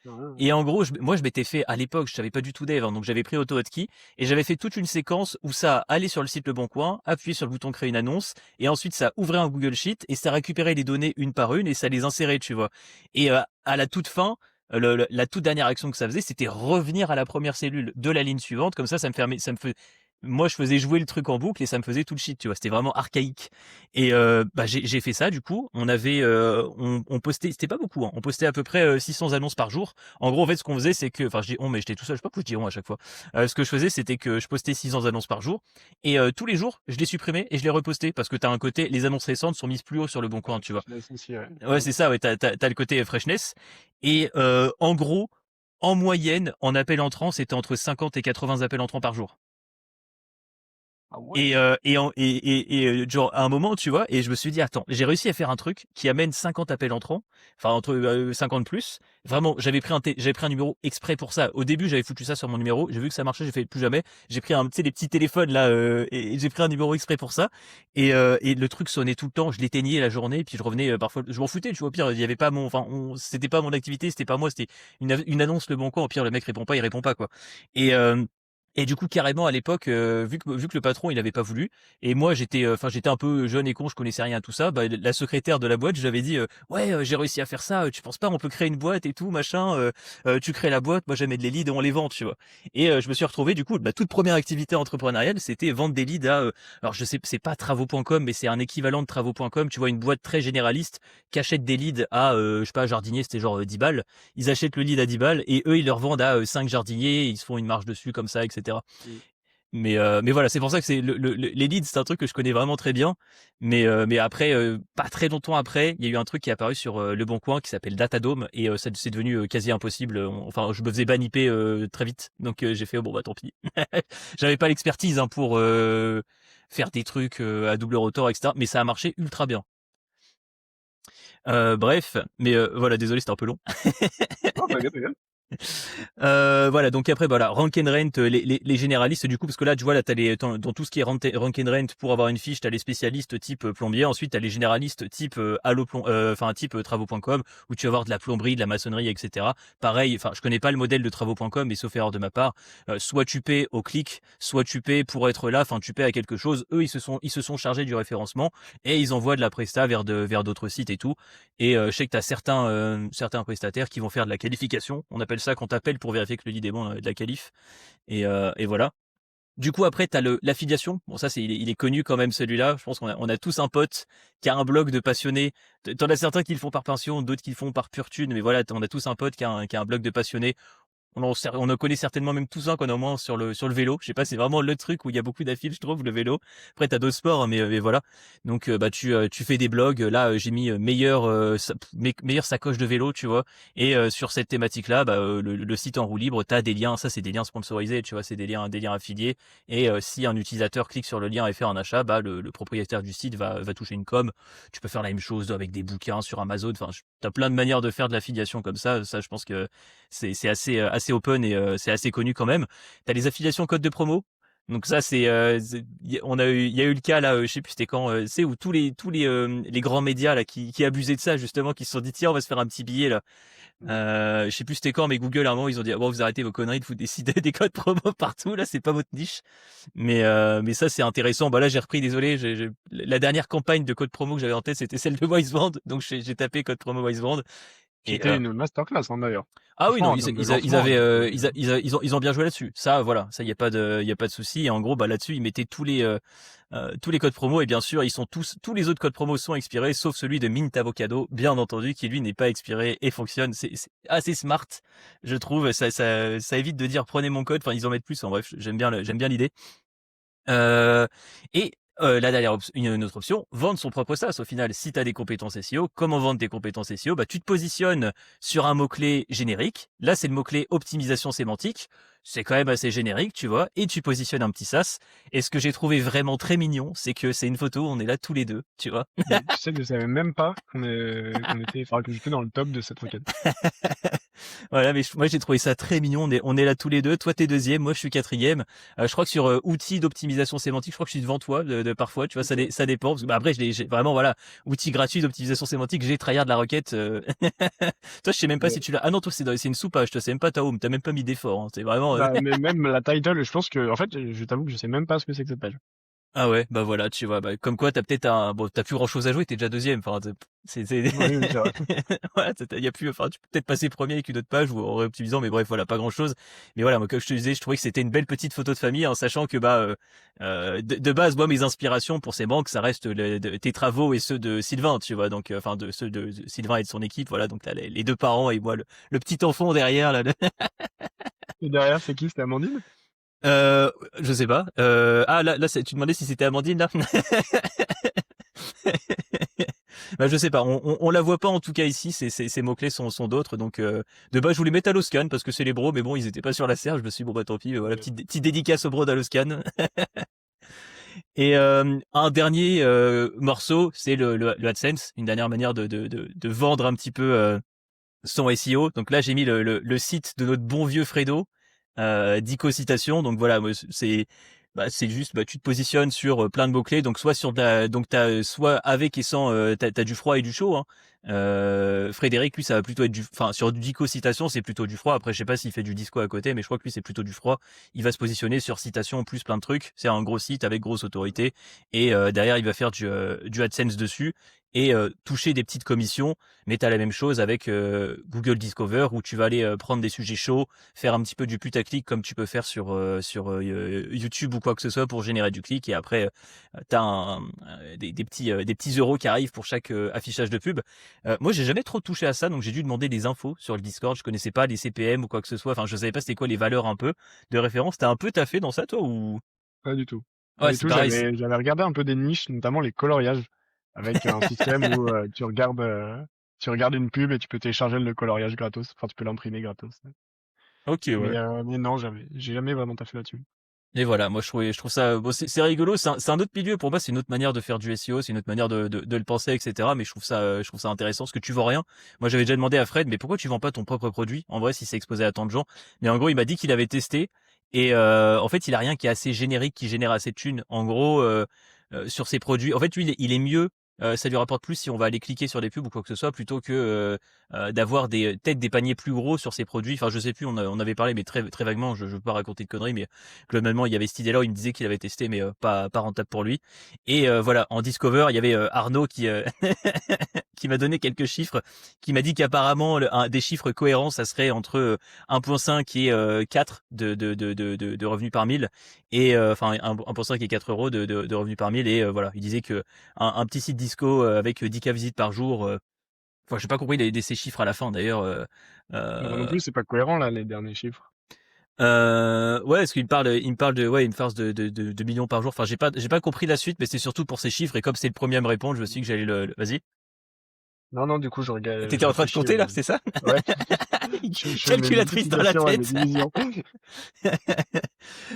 Ah, Et en gros, moi, je m'étais fait, à l'époque, je savais pas du tout dev, hein, donc j'avais pris AutoHotkey et j'avais fait toute une séquence où ça allait sur le site Le Bon Coin, appuyait sur le bouton créer une annonce et ensuite ça ouvrait un Google Sheet et ça récupérait les données une par une et ça les insérait, tu vois. Et à la toute fin, la toute dernière action que ça faisait, c'était revenir à la première cellule de la ligne suivante. Comme ça me permet, moi, je faisais jouer le truc en boucle et ça me faisait tout le shit, tu vois. C'était vraiment archaïque. Et bah, j'ai fait ça, du coup. On postait, c'était pas beaucoup, hein. On postait à peu près 600 annonces par jour. En gros, en fait, ce qu'on faisait, c'est que, enfin, je dis on, mais j'étais tout seul. Je sais pas pourquoi je dis on à chaque fois. Ce que je faisais, c'était que je postais 600 annonces par jour et tous les jours, je les supprimais et je les repostais parce que t'as un côté, les annonces récentes sont mises plus haut sur Le Bon Coin, tu vois. freshness aussi, ouais. Ouais, c'est ça. Ouais, t'as le côté freshness. Et en gros, en moyenne, en appel entrant, c'était entre 50 et 80 appels entrants par jour. Ah Et, ouais. genre, à un moment, tu vois, et je me suis dit, attends, j'ai réussi à faire un truc qui amène 50 appels entrants, enfin, entre 50 plus. Vraiment, j'avais pris un numéro exprès pour ça. Au début, j'avais foutu ça sur mon numéro, j'ai vu que ça marchait, j'ai fait plus jamais. J'ai pris tu sais, les petits téléphones, là, et j'ai pris un numéro exprès pour ça. Et le truc sonnait tout le temps, je l'éteignais la journée, puis je revenais, parfois, je m'en foutais, tu vois, au pire, il y avait pas c'était pas mon activité, c'était pas moi, c'était une annonce Le Bon Coin, au pire, le mec répond pas, il répond pas, quoi. Et, euh, et du coup, carrément à l'époque, vu que le patron il avait pas voulu, et moi j'étais un peu jeune et con, je connaissais rien à tout ça. Bah, la secrétaire de la boîte, je lui avais dit, ouais, j'ai réussi à faire ça. Tu penses pas, on peut créer une boîte et tout, machin. Tu crées la boîte, moi j'amène les leads et on les vend, tu vois. Et je me suis retrouvé du coup, ma toute première activité entrepreneuriale, c'était vendre des leads à, alors je sais, c'est pas travaux.com, mais c'est un équivalent de travaux.com. Tu vois, une boîte très généraliste qui achète des leads à, je sais pas, jardinier, c'était genre 10 balles. Ils achètent le lead à 10 balles et eux ils leur vendent à 5 jardiniers, ils se font une marge dessus comme ça, etc. Mais voilà, c'est pour ça que c'est les leads, c'est un truc que je connais vraiment très bien. Mais après, pas très longtemps après, il y a eu un truc qui est apparu sur Le Bon Coin qui s'appelle Datadome et ça c'est devenu quasi impossible. Enfin, je me faisais banniper très vite, donc j'ai fait bon bah tant pis. J'avais pas l'expertise hein, pour faire des trucs à double rotor, etc. Mais ça a marché ultra bien. Bref, mais voilà, désolé, c'était un peu long. Non, t'inquiète, t'inquiète. Voilà, donc après voilà, rank and rent, les généralistes du coup, parce que là tu vois là t'as dans tout ce qui est rank and rent pour avoir une fiche, t'as les spécialistes type plombier, ensuite t'as les généralistes type type travaux.com où tu vas avoir de la plomberie, de la maçonnerie, etc. Pareil, enfin je connais pas le modèle de travaux.com, mais sauf erreur de ma part, soit tu paies au clic, soit tu paies pour être là, enfin tu paies à quelque chose. Eux ils se sont chargés du référencement et ils envoient de la presta vers d'autres sites et tout. Et je sais que tu as certains prestataires qui vont faire de la qualification. On appelle ça quand t'appelles pour vérifier que le lead est bon, de la qualif. Et voilà. Du coup, après, tu as l'affiliation. Bon, ça, il est connu quand même, celui-là. Je pense qu'on a tous un pote qui a un blog de passionnés. T'en as certains qui le font par passion, d'autres qui le font par pure thune. Mais voilà, on a tous un pote qui a un blog de passionnés. On en connaît certainement même tous un qu'on a au moins sur le vélo. Je sais pas, c'est vraiment le truc où il y a beaucoup d'affils, je trouve, le vélo. Après, t'as d'autres sports, hein, mais voilà. Donc, bah, tu fais des blogs. Là, j'ai mis meilleure sacoche de vélo, tu vois. Et sur cette thématique-là, bah, le site en roue libre, t'as des liens. Ça, c'est des liens sponsorisés, tu vois. C'est des liens affiliés. Et si un utilisateur clique sur le lien et fait un achat, bah, le propriétaire du site va toucher une com. Tu peux faire la même chose avec des bouquins sur Amazon. Enfin, t'as plein de manières de faire de l'affiliation comme ça. Ça, je pense que c'est assez open et c'est assez connu quand même. T'as les affiliations code de promo. Donc ça il y a eu le cas là, je sais plus c'était quand, c'est où tous les grands médias là qui abusaient de ça justement, qui se sont dit tiens on va se faire un petit billet là. Je sais plus c'était quand, mais Google à un moment ils ont dit bon vous arrêtez vos conneries de vous décider des codes promo partout là, c'est pas votre niche. Mais ça c'est intéressant. Bah là j'ai repris, désolé, la dernière campagne de code promo que j'avais en tête c'était celle de Wiseband, donc j'ai tapé code promo Wiseband. Qui Et était une masterclass, hein, d'ailleurs. ah oui, Franchement, non, en ils, termes de ils, ils lancement, avaient, ils ont bien joué là-dessus. Ça, voilà, ça, y a pas de souci. Et en gros, bah là-dessus, ils mettaient tous les codes promo. Et bien sûr, tous les autres codes promo sont expirés, sauf celui de Mint Avocado, bien entendu, qui lui n'est pas expiré et fonctionne. C'est assez smart, je trouve. Ça évite de dire prenez mon code. Enfin, ils en mettent plus. En bref, j'aime bien l'idée. Euh, et la dernière une autre option, vendre son propre SaaS. Au final, si tu as des compétences SEO, comment vendre tes compétences SEO? Bah, tu te positionnes sur un mot-clé générique. Là, c'est le mot-clé optimisation sémantique. C'est quand même assez générique, tu vois. Et tu positionnes un petit SaaS. Et ce que j'ai trouvé vraiment très mignon, c'est que c'est une photo, on est là tous les deux, tu vois. mais tu sais que je savais même pas que j'étais dans le top de cette requête. Voilà, mais moi j'ai trouvé ça très mignon. On est là tous les deux. Toi t'es deuxième, moi je suis quatrième. Je crois que sur outils d'optimisation sémantique, je crois que je suis devant toi parfois. Tu vois, ça dépend. Parce que, bah, après, j'ai vraiment voilà, outils gratuits d'optimisation sémantique. J'ai tryhard la requête. Toi, je sais même pas si Mais, tu l'as. Ah non, toi c'est une soupage. Toi, c'est même pas ta home. T'as même pas mis d'effort. Hein. C'est vraiment. bah, mais même la title, je pense que, en fait, je t'avoue que je sais même pas ce que c'est que cette page. Ah ouais, bah voilà, tu vois, bah, comme quoi t'as peut-être t'as plus grand chose à jouer. T'es déjà deuxième. Enfin, Oui, oui, c'est vrai. voilà, y a plus, enfin, tu peux peut-être passer premier avec une autre page ou en réoptimisant, mais bref, voilà, pas grand chose. Mais voilà, moi, comme je te disais, je trouvais que c'était une belle petite photo de famille, en sachant que, bah, de base, moi, mes inspirations pour ces banques, ça reste tes travaux et ceux de Sylvain, tu vois, donc, enfin, de ceux de Sylvain et de son équipe, voilà, donc, t'as les deux parents et moi, le petit enfant derrière, là. Et derrière, c'est qui? C'était Amandine? Je sais pas. Ah, là, tu demandais si c'était Amandine, là? Bah, je sais pas, on la voit pas en tout cas ici, ces mots-clés sont d'autres, donc de base je voulais mettre Aloscan parce que c'est les bros, mais bon ils étaient pas sur la serre, je me suis dit bon bah tant pis, voilà, petite dédicace aux bros d'Aloscan. Et un dernier morceau, c'est le AdSense, une dernière manière de vendre un petit peu son SEO. Donc là j'ai mis le site de notre bon vieux Fredo, d'Ico Citation, donc voilà, moi, c'est juste tu te positionnes sur plein de mots clés, donc soit sur donc t'as soit avec et sans t'as du froid et du chaud, hein. Frédéric lui ça va plutôt être enfin sur du Dico Citation c'est plutôt du froid. Après je sais pas s'il fait du disco à côté, mais je crois que lui c'est plutôt du froid. Il va se positionner sur citation plus plein de trucs, c'est un gros site avec grosse autorité et derrière il va faire du AdSense dessus et toucher des petites commissions. Mais t'as la même chose avec Google Discover où tu vas aller prendre des sujets chauds, faire un petit peu du putaclic comme tu peux faire sur YouTube ou quoi que ce soit pour générer du clic, et après t'as des petits euros qui arrivent pour chaque affichage de pub. Moi j'ai jamais trop touché à ça, donc j'ai dû demander des infos sur le Discord. Je connaissais pas les CPM ou quoi que ce soit, enfin je savais pas c'était quoi les valeurs un peu de référence. T'as un peu taffé dans ça toi ou? Pas du tout. Pas Ouais, du c'est tout. pareil. J'avais regardé un peu des niches, notamment les coloriages, avec un système où tu regardes une pub et tu peux télécharger le coloriage gratos. Enfin, tu peux l'imprimer gratos. Ok, ouais. Mais non, j'ai jamais vraiment taffé là-dessus. Et voilà, moi je trouve ça bon, c'est rigolo, c'est un autre milieu pour moi, c'est une autre manière de faire du SEO, c'est une autre manière de le penser, etc. Mais je trouve ça intéressant parce que tu vends rien. Moi j'avais déjà demandé à Fred, mais pourquoi tu vends pas ton propre produit? En vrai, si c'est exposé à tant de gens. Mais en gros, il m'a dit qu'il avait testé et en fait, il a rien qui est assez générique, qui génère assez de thunes. En gros, sur ses produits, en fait, lui, il est mieux. Ça lui rapporte plus si on va aller cliquer sur des pubs ou quoi que ce soit plutôt que d'avoir peut-être des paniers plus gros sur ses produits. Enfin, je sais plus, on avait parlé, mais très vaguement. Je veux pas raconter de conneries, mais globalement, il y avait cette idée-là où il me disait qu'il avait testé, mais pas rentable pour lui. Et voilà, en Discover, il y avait Arnaud qui qui m'a donné quelques chiffres, qui m'a dit qu'apparemment des chiffres cohérents, ça serait entre 1.5 et 4 de revenus par mille, et enfin 1.5 et 4 euros de revenus par mille. Et voilà, il disait que un petit site disco avec 10K visites par jour. Enfin, j'ai pas compris ces chiffres à la fin d'ailleurs. Moi non Euh, plus, c'est pas cohérent, là, les derniers chiffres. Ouais, parce il me parle de, ouais, une farce de millions par jour. Enfin, j'ai pas compris la suite, mais c'est surtout pour ces chiffres. Et comme c'est le premier à me répondre, je me suis dit que j'allais vas-y. Non, non, du coup, T'étais je en train de réfléchis compter, là, c'est ça? ouais. Je fais mes Calculatrice dans la multiplications et mes tête. divisions.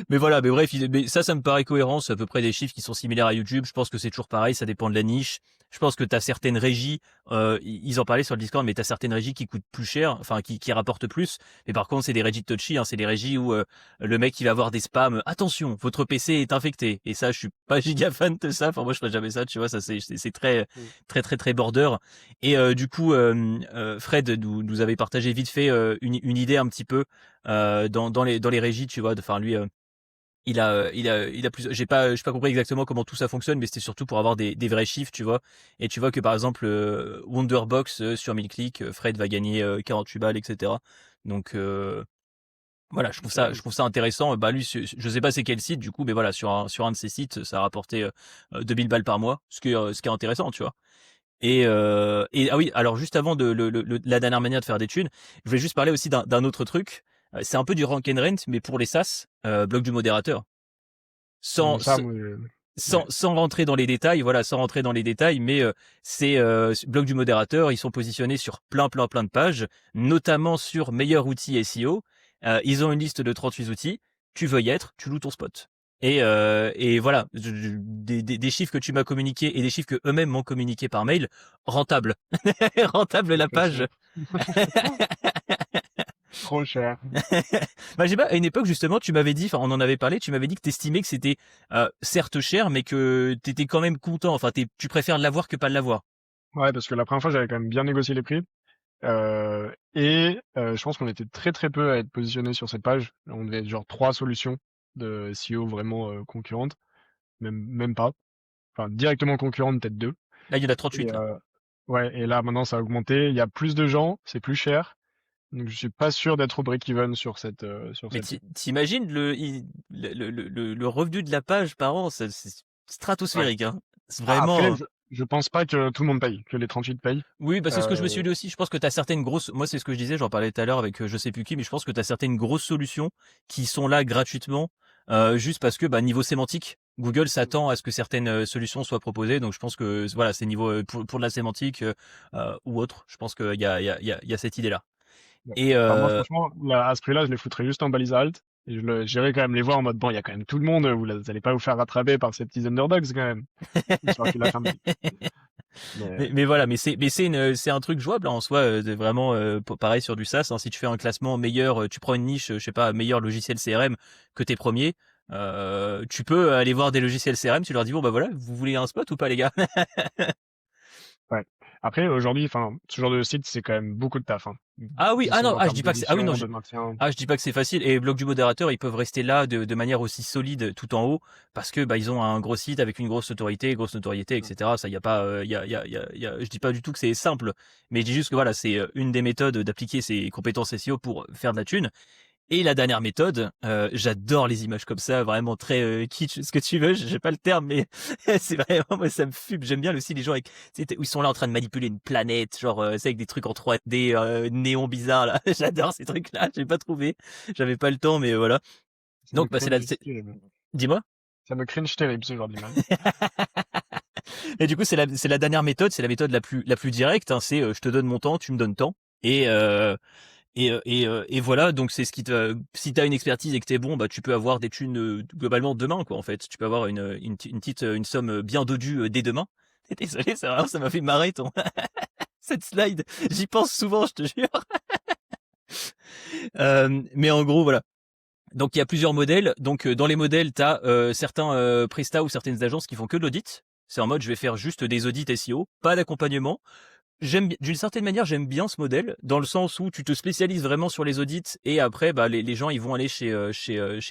Mais voilà, mais bref, mais ça me paraît cohérent. C'est à peu près des chiffres qui sont similaires à YouTube. Je pense que c'est toujours pareil. Ça dépend de la niche. Je pense que t'as certaines régies, ils en parlaient sur le Discord, mais t'as certaines régies qui coûtent plus cher, enfin qui rapportent plus. Mais par contre, c'est des régies touchy, hein, c'est des régies où le mec il va avoir des spams. Attention, votre PC est infecté. Et ça, je suis pas giga fan de ça. Enfin, moi, je ferais jamais ça. Tu vois, ça c'est Mm. très border. Et du coup, Fred nous avait partagé vite fait une idée un petit peu dans les régies, tu vois. Enfin, lui. Il a plus, j'ai pas compris exactement comment tout ça fonctionne, mais c'était surtout pour avoir des vrais chiffres, tu vois. Et tu vois que par exemple, Wonderbox sur 1000 clics, Fred va gagner 48 balles, etc. Donc, voilà, je trouve ça intéressant. Bah, lui, je sais pas c'est quel site, du coup, mais voilà, sur un de ces sites, ça a rapporté 2000 balles par mois, ce qui est intéressant, tu vois. Et ah oui, alors juste avant la dernière manière de faire des thunes, je voulais juste parler aussi d'un autre truc. C'est un peu du rank and rent, mais pour les SaaS, bloc du modérateur. Sans, Ça, sans, moi, sans, ouais. sans rentrer dans les détails, voilà, sans rentrer dans les détails, mais c'est blog du modérateur, ils sont positionnés sur plein de pages, notamment sur meilleur outil SEO. Ils ont une liste de 38 outils, tu veux y être, tu loues ton spot. Et voilà, des chiffres que tu m'as communiqués et des chiffres que eux-mêmes m'ont communiqués par mail, rentable. Rentable la Trop page. cher. Trop cher. Bah, j'ai pas, à une époque, justement, tu m'avais dit, enfin, on en avait parlé, tu m'avais dit que t'estimais que c'était, certes cher, mais que t'étais quand même content. Enfin, tu préfères l'avoir que pas l'avoir. Ouais, parce que la première fois, j'avais quand même bien négocié les prix. Je pense qu'on était très peu à être positionnés sur cette page. On devait être genre 3 solutions de SEO vraiment concurrentes, même pas. Enfin, directement concurrentes, peut-être 2. Là, il y en a Et 38, là. ouais, et là maintenant ça a augmenté. Il y a plus de gens, c'est plus cher. Donc je suis pas sûr d'être au break-even sur Mais cette. t'imagines le revenu de la page par an, c'est Ouais. stratosphérique, hein. C'est Après, vraiment. je pense pas que tout le monde paye, que les 38 payent. Oui, bah c'est ce que je me suis Euh, dit aussi. Je pense que tu as certaines grosses. Moi, c'est ce que je disais, j'en parlais tout à l'heure avec je sais plus qui, mais je pense que tu as certaines grosses solutions qui sont là gratuitement, juste parce que bah, niveau sémantique, Google s'attend à ce que certaines solutions soient proposées. Donc je pense que voilà, c'est niveau pour de la sémantique ou autre. Je pense qu'il y a cette idée-là. ouais. Et Enfin, moi, franchement, là, à ce prix-là, je les foutrais juste en balise alt. Et j'irais quand même les voir en mode, bon, il y a quand même tout le monde, vous allez pas vous faire rattraper par ces petits underdogs quand même. Histoire qu'il a fermé. Mais, mais voilà, c'est un truc jouable hein, en soi, vraiment pareil sur du SaaS. Hein, si tu fais un classement meilleur, tu prends une niche, je sais pas, meilleur logiciel CRM que tes premiers, tu peux aller voir des logiciels CRM, tu leur dis bon bah voilà, vous voulez un spot ou pas les gars? ouais. Après, aujourd'hui, enfin, ce genre de site, c'est quand même beaucoup de taf, hein. Ah oui, Que ce ah soit non, en ah je termes dis pas que c'est, ah oui non, d'édition, de maintien. je dis pas que c'est facile. Et bloc du modérateur, ils peuvent rester là de manière aussi solide tout en haut parce que bah ils ont un gros site avec une grosse notoriété, etc. Ça y a pas, je dis pas du tout que c'est simple, mais je dis juste que voilà, c'est une des méthodes d'appliquer ses compétences SEO pour faire de la thune. Et la dernière méthode, j'adore les images comme ça, vraiment très kitsch, ce que tu veux, j'ai pas le terme, mais c'est vraiment, moi ça me fume. J'aime bien aussi les gens avec, tu sais, où ils sont là en train de manipuler une planète, genre, c'est avec des trucs en 3D, néon bizarre là. J'adore ces trucs-là, j'ai pas trouvé, j'avais pas le temps, mais voilà. C'est Donc, bah, trop du style. dis-moi. Ça me cringe terrible ce genre d'image. Et du coup, c'est la dernière méthode, c'est la méthode la plus directe, hein, c'est je te donne mon temps, tu me donnes temps. Et voilà, donc c'est ce qui te. Si t'as une expertise et que t'es bon, bah tu peux avoir des thunes globalement demain, quoi, en fait. Tu peux avoir une somme bien dodue dès demain. Désolé, ça m'a fait marrer cette slide. J'y pense souvent, je te jure. Mais en gros, voilà. Donc il y a plusieurs modèles. Donc dans les modèles, tu as certains prestats ou certaines agences qui font que de l'audit. C'est en mode je vais faire juste des audits SEO, pas d'accompagnement. D'une certaine manière, j'aime bien ce modèle, dans le sens où tu te spécialises vraiment sur les audits et après, bah, les gens, ils vont aller chez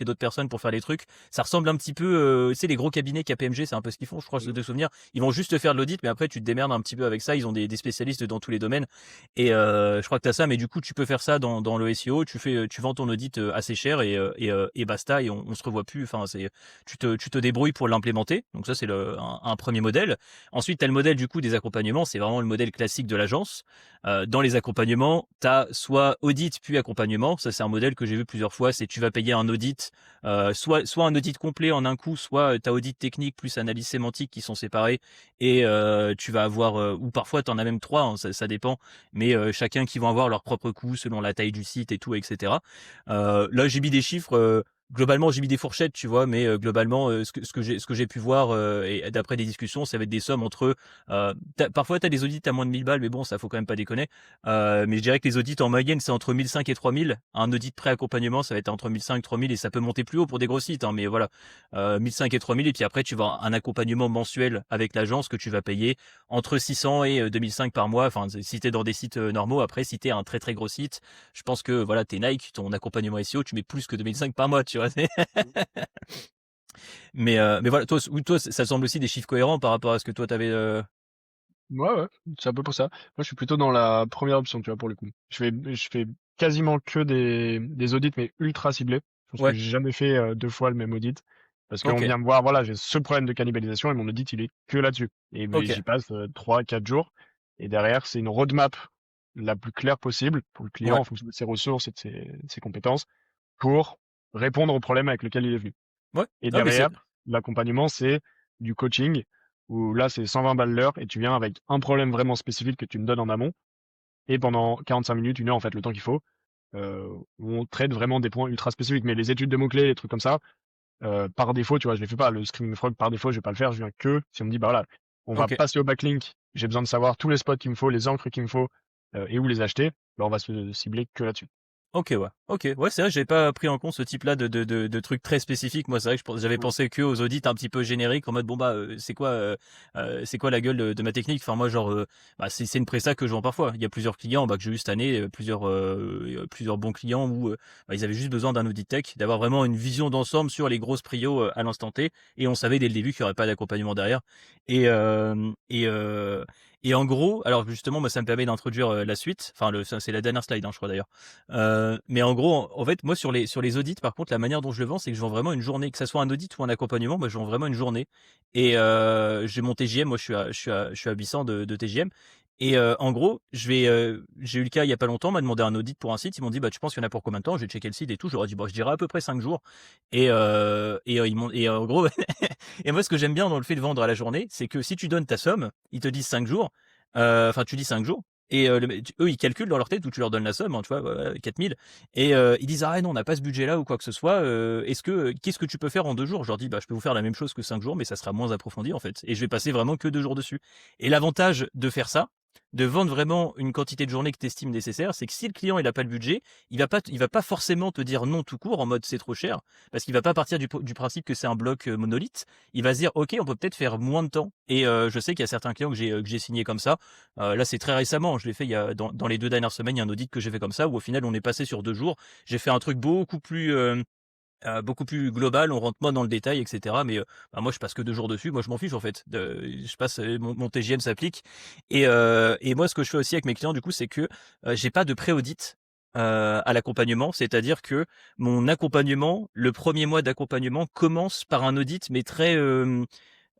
d'autres personnes pour faire les trucs. Ça ressemble un petit peu, tu sais, les gros cabinets KPMG, c'est un peu ce qu'ils font, je crois, de souvenir. Ils vont juste te faire de l'audit, mais après, tu te démerdes un petit peu avec ça. Ils ont des spécialistes dans tous les domaines. Et je crois que t'as ça, mais du coup, tu peux faire ça dans le SEO. Tu vends ton audit assez cher et basta, et on se revoit plus. Enfin, tu te débrouilles pour l'implémenter. Donc ça, c'est un premier modèle. Ensuite, tu as le modèle du coup des accompagnements, c'est vraiment le modèle classique de l'agence. Dans les accompagnements, tu as soit audit puis accompagnement. Ça, c'est un modèle que j'ai vu plusieurs fois. C'est tu vas payer un audit, soit un audit complet en un coup, soit tu as audit technique plus analyse sémantique qui sont séparés. Et tu vas avoir, ou parfois tu en as même trois, hein, ça dépend. Mais chacun qui vont avoir leur propre coût selon la taille du site et tout, etc. Là, j'ai mis des chiffres. Globalement, j'ai mis des fourchettes, tu vois, mais globalement, ce que j'ai pu voir et d'après des discussions, ça va être des sommes entre. Parfois, tu as des audits à moins de 1000 balles, mais bon, ça faut quand même pas déconner. Mais je dirais que les audits en moyenne, c'est entre 1500 et 3000. Un audit pré-accompagnement, ça va être entre 1500 et 3000 et ça peut monter plus haut pour des gros sites, hein, mais voilà, 1500 et 3000. Et puis après, tu vas avoir un accompagnement mensuel avec l'agence que tu vas payer entre 600 et 2005 par mois. Enfin, si tu es dans des sites normaux, après, si tu es un très très gros site, je pense que voilà, t'es Nike, ton accompagnement SEO, tu mets plus que 2005 par mois, tu vois. Mais voilà, toi, ça semble aussi des chiffres cohérents par rapport à ce que toi t'avais. Ouais, ouais, c'est un peu pour ça. Moi, je suis plutôt dans la première option, tu vois, pour le coup. Je fais quasiment que des audits, mais ultra ciblés. Je pense que Ouais, j'ai jamais fait deux fois le même audit. Parce qu'on ok, vient me voir, voilà, j'ai ce problème de cannibalisation et mon audit, il est que là-dessus. Et ben, ok, j'y passe 3, 4 jours. Et derrière, c'est une roadmap la plus claire possible pour le client ouais, en fonction de ses ressources et de ses compétences pour répondre au problème avec lequel il est venu. ouais. Et Ah, mais c'est. derrière, l'accompagnement, c'est du coaching, où là, c'est 120 balles l'heure, et tu viens avec un problème vraiment spécifique que tu me donnes en amont, et pendant 45 minutes, une heure, en fait, le temps qu'il faut, on traite vraiment des points ultra spécifiques. Mais les études de mots-clés, les trucs comme ça, par défaut, tu vois, je les fais pas. Le Screaming Frog, par défaut, je vais pas le faire, je viens que si on me dit, bah voilà, on va Ok. passer au backlink, j'ai besoin de savoir tous les spots qu'il me faut, les encres qu'il me faut, et où les acheter, bah on va se cibler que là-dessus. Ok, ouais. Ok, ouais, c'est vrai, j'avais pas pris en compte ce type-là de trucs très spécifiques. Moi, c'est vrai que j'avais Mm. pensé que aux audits un petit peu génériques, en mode bon bah c'est quoi la gueule de ma technique. Enfin moi genre bah c'est une presta que je vends parfois. Il y a plusieurs clients bah, que j'ai eu cette année, plusieurs bons clients où bah, ils avaient juste besoin d'un audit tech, d'avoir vraiment une vision d'ensemble sur les grosses prios à l'instant T, et on savait dès le début qu'il y aurait pas d'accompagnement derrière. Et euh, et euh, et en gros, alors justement, moi ça me permet d'introduire la suite. Enfin c'est la dernière slide, hein, je crois d'ailleurs. Mais en gros, en fait, moi sur les audits, par contre, la manière dont je le vends, c'est que je vends vraiment une journée, que ça soit un audit ou un accompagnement, moi je vends vraiment une journée. Et j'ai mon TJM, moi je suis à 800 de TJM. Et en gros, j'ai eu le cas il y a pas longtemps, on m'a demandé un audit pour un site, ils m'ont dit bah tu penses qu'il y en a pour combien de temps? J'ai checké le site et tout, je leur ai dit bon je dirais à peu près 5 jours. Et en gros et moi ce que j'aime bien dans le fait de vendre à la journée, c'est que si tu donnes ta somme, ils te disent 5 jours, enfin tu dis 5 jours. Et eux, ils calculent dans leur tête où tu leur donnes la somme, hein, tu vois, 4000. Et ils disent, ah non, on n'a pas ce budget-là ou quoi que ce soit. Qu'est-ce que tu peux faire en 2 jours? Je leur dis, bah, je peux vous faire la même chose que 5 jours, mais ça sera moins approfondi, en fait. Et je vais passer vraiment que 2 jours dessus. Et l'avantage de faire ça, de vendre vraiment une quantité de journée que tu estimes nécessaire, c'est que si le client il a pas le budget, il va pas forcément te dire non tout court en mode c'est trop cher, parce qu'il va pas partir du principe que c'est un bloc monolithe. Il va se dire ok, on peut peut-être faire moins de temps. Et je sais qu'il y a certains clients que j'ai signé comme ça. Là, c'est très récemment. Je l'ai fait dans les 2 dernières semaines. Il y a un audit que j'ai fait comme ça où au final, on est passé sur 2 jours. J'ai fait un truc beaucoup plus global. On rentre moins dans le détail, etc. Mais bah, moi, je passe que 2 jours dessus. Moi, je m'en fiche en fait. Je passe, mon TGM s'applique. Et moi, ce que je fais aussi avec mes clients, du coup, c'est que j'ai pas de pré-audit. À l'accompagnement, c'est-à-dire que mon accompagnement, le premier mois d'accompagnement commence par un audit, mais très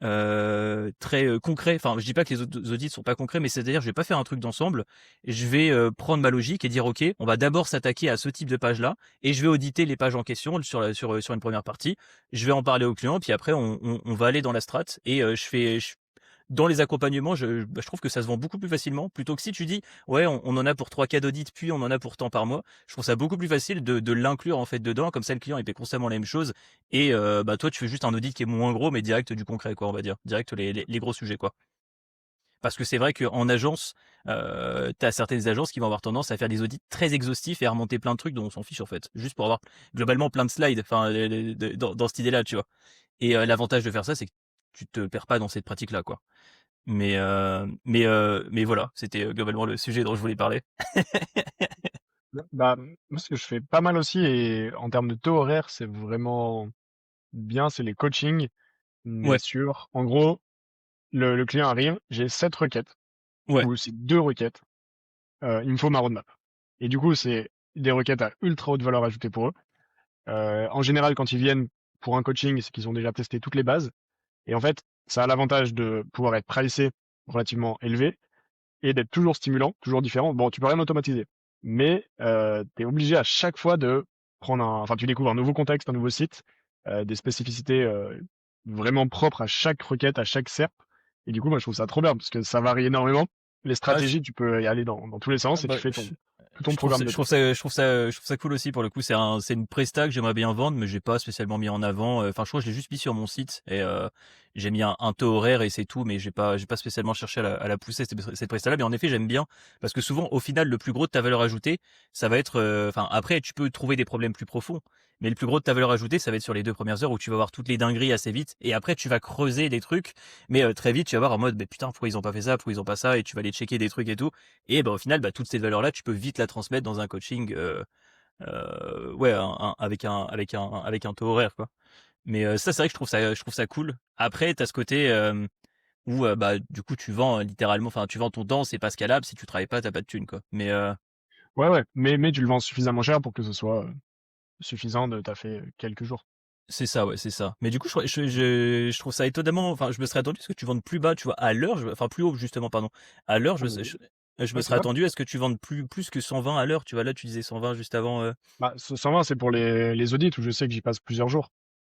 très concret. Enfin, je dis pas que les autres audits sont pas concrets, mais c'est-à-dire je vais pas faire un truc d'ensemble. Je vais prendre ma logique et dire ok, on va d'abord s'attaquer à ce type de page là, et je vais auditer les pages en question sur une première partie. Je vais en parler au client, puis après on va aller dans la strat et dans les accompagnements, je trouve que ça se vend beaucoup plus facilement, plutôt que si tu dis ouais on en a pour 3 cas d'audit, puis on en a pour tant par mois. Je trouve ça beaucoup plus facile de l'inclure en fait dedans, comme ça le client il fait constamment la même chose, et bah toi tu fais juste un audit qui est moins gros mais direct du concret, quoi, on va dire direct les gros sujets, quoi. Parce que c'est vrai qu'en agence, t'as certaines agences qui vont avoir tendance à faire des audits très exhaustifs et à remonter plein de trucs dont on s'en fiche en fait, juste pour avoir globalement plein de slides, enfin dans cette idée là, tu vois. Et l'avantage de faire ça, c'est que tu te perds pas dans cette pratique là, quoi. Mais voilà, c'était globalement le sujet dont je voulais parler. Bah, moi, ce que je fais pas mal aussi, et en termes de taux horaire, c'est vraiment bien, c'est les coachings, mais Ouais, sur, en gros, le client arrive, j'ai 7 requêtes, ouais, ou c'est 2 requêtes, il me faut ma roadmap. Et du coup, c'est des requêtes à ultra haute valeur ajoutée pour eux. En général, quand ils viennent pour un coaching, c'est qu'ils ont déjà testé toutes les bases. Et en fait, ça a l'avantage de pouvoir être pricé relativement élevé et d'être toujours stimulant, toujours différent. Bon, tu peux rien automatiser, mais tu es obligé à chaque fois de prendre enfin, tu découvres un nouveau contexte, un nouveau site, des spécificités vraiment propres à chaque requête, à chaque SERP. Et du coup, moi, je trouve ça trop bien parce que ça varie énormément. Les ah, stratégies, tu peux y aller dans tous les ah sens et tu bah, fais tout ton je trouve programme ça, de je trouve test. ça, je trouve ça, je trouve ça cool aussi pour le coup. C'est une presta que j'aimerais bien vendre, mais j'ai pas spécialement mis en avant. Enfin, je crois que je l'ai juste mis sur mon site et j'ai mis un taux horaire et c'est tout, mais j'ai pas spécialement cherché à la pousser cette presta-là. Mais en effet, j'aime bien parce que souvent, au final, le plus gros de ta valeur ajoutée, ça va être, enfin, après, tu peux trouver des problèmes plus profonds, mais le plus gros de ta valeur ajoutée, ça va être sur les 2 premières heures où tu vas voir toutes les dingueries assez vite et après, tu vas creuser des trucs, mais très vite, tu vas voir en mode, putain, pourquoi ils ont pas fait ça, pourquoi ils ont pas ça, et tu vas aller checker des trucs et tout. Et bah, au final, bah, toute cette valeur-là, tu peux vite la transmettre dans un coaching, ouais, avec un taux horaire, quoi. Mais ça, c'est vrai que je trouve ça cool. Après, t'as ce côté où bah du coup tu vends littéralement, enfin tu vends ton temps, c'est pas scalable. Si tu travailles pas, t'as pas de thune, quoi. Mais Ouais, ouais, mais tu le vends suffisamment cher pour que ce soit suffisant de taffer quelques jours. c'est ça, ouais, c'est ça. Mais du coup, je trouve ça étonnamment. Enfin, je me serais attendu à ce que tu vendes plus bas, tu vois, à l'heure. Enfin, plus haut justement, pardon. À l'heure, Ah, mais je me ouais, c'est serais ça. attendu à ce que tu vendes plus que 120 à l'heure. Tu vois, là, tu disais 120 juste avant. Bah, 120, c'est pour les audits où je sais que j'y passe plusieurs jours.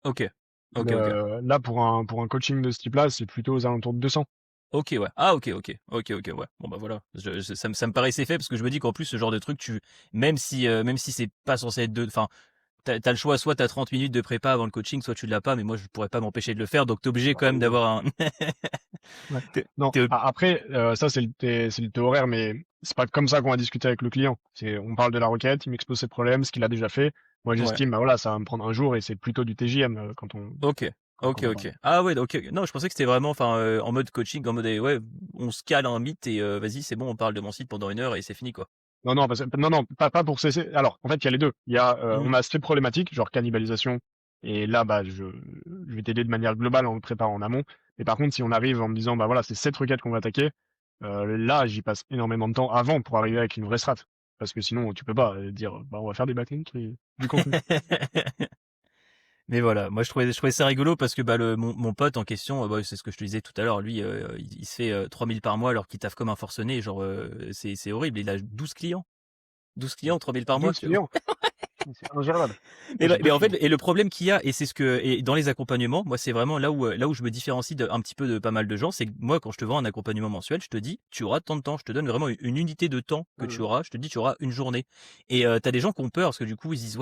Ok, ok. Là, pour un coaching de ce type-là, c'est plutôt aux alentours de 200. Ok, ouais. Ah, ok, ouais. Bon, bah voilà. Ça me paraissait fait parce que je me dis qu'en plus, ce genre de truc, même si c'est pas censé être enfin, t'as le choix, soit t'as 30 minutes de prépa avant le coaching, soit tu l'as pas, mais moi, je pourrais pas m'empêcher de le faire, donc t'es obligé Ah quand même oui. d'avoir un. Ouais. t'es- Non, t'es ob- après, ça, c'est le taux horaire, mais c'est pas comme ça qu'on va discuter avec le client. On parle de la requête, il m'expose ses problèmes, ce qu'il a déjà fait. Moi, Ouais. j'estime, bah voilà, ça va me prendre un jour et c'est plutôt du TJM Ok. Ok, quand on ok. parle. Ah ouais, ok. Non, je pensais que c'était vraiment, enfin, en mode coaching, en mode, ouais, on se cale un mythe et vas-y, c'est bon, on parle de mon site pendant 1 heure et c'est fini, quoi. Non, non, non, non, pas pour cesser. Alors, en fait, il y a les deux. Il y a, Mhm. on a ces problématiques, genre cannibalisation. Et là, bah, je vais t'aider de manière globale en le préparant en amont. Mais par contre, si on arrive en me disant, bah voilà, c'est cette requête qu'on va attaquer, là, j'y passe énormément de temps avant pour arriver avec une vraie strat. Parce que sinon, tu peux pas dire, bah, on va faire des backlinks et du contenu. Mais voilà, moi je trouvais ça rigolo parce que bah mon pote en question, bah, c'est ce que je te disais tout à l'heure, lui il se fait 3000 par mois alors qu'il taffe comme un forcené, genre c'est horrible, il a 12 clients. 12 clients, 3000 par mois. 12 clients, c'est ingérable. Mais, Moi, j'ai deux mais en fait, clients. et le problème qu'il y a, et c'est ce que, et dans les accompagnements, moi, c'est vraiment là où je me différencie un petit peu de pas mal de gens, c'est que moi, quand je te vends un accompagnement mensuel, je te dis, tu auras tant de temps, je te donne vraiment une unité de temps que tu auras, je te dis, tu auras une journée. Et t'as des gens qui ont peur parce que du coup, ils se disent,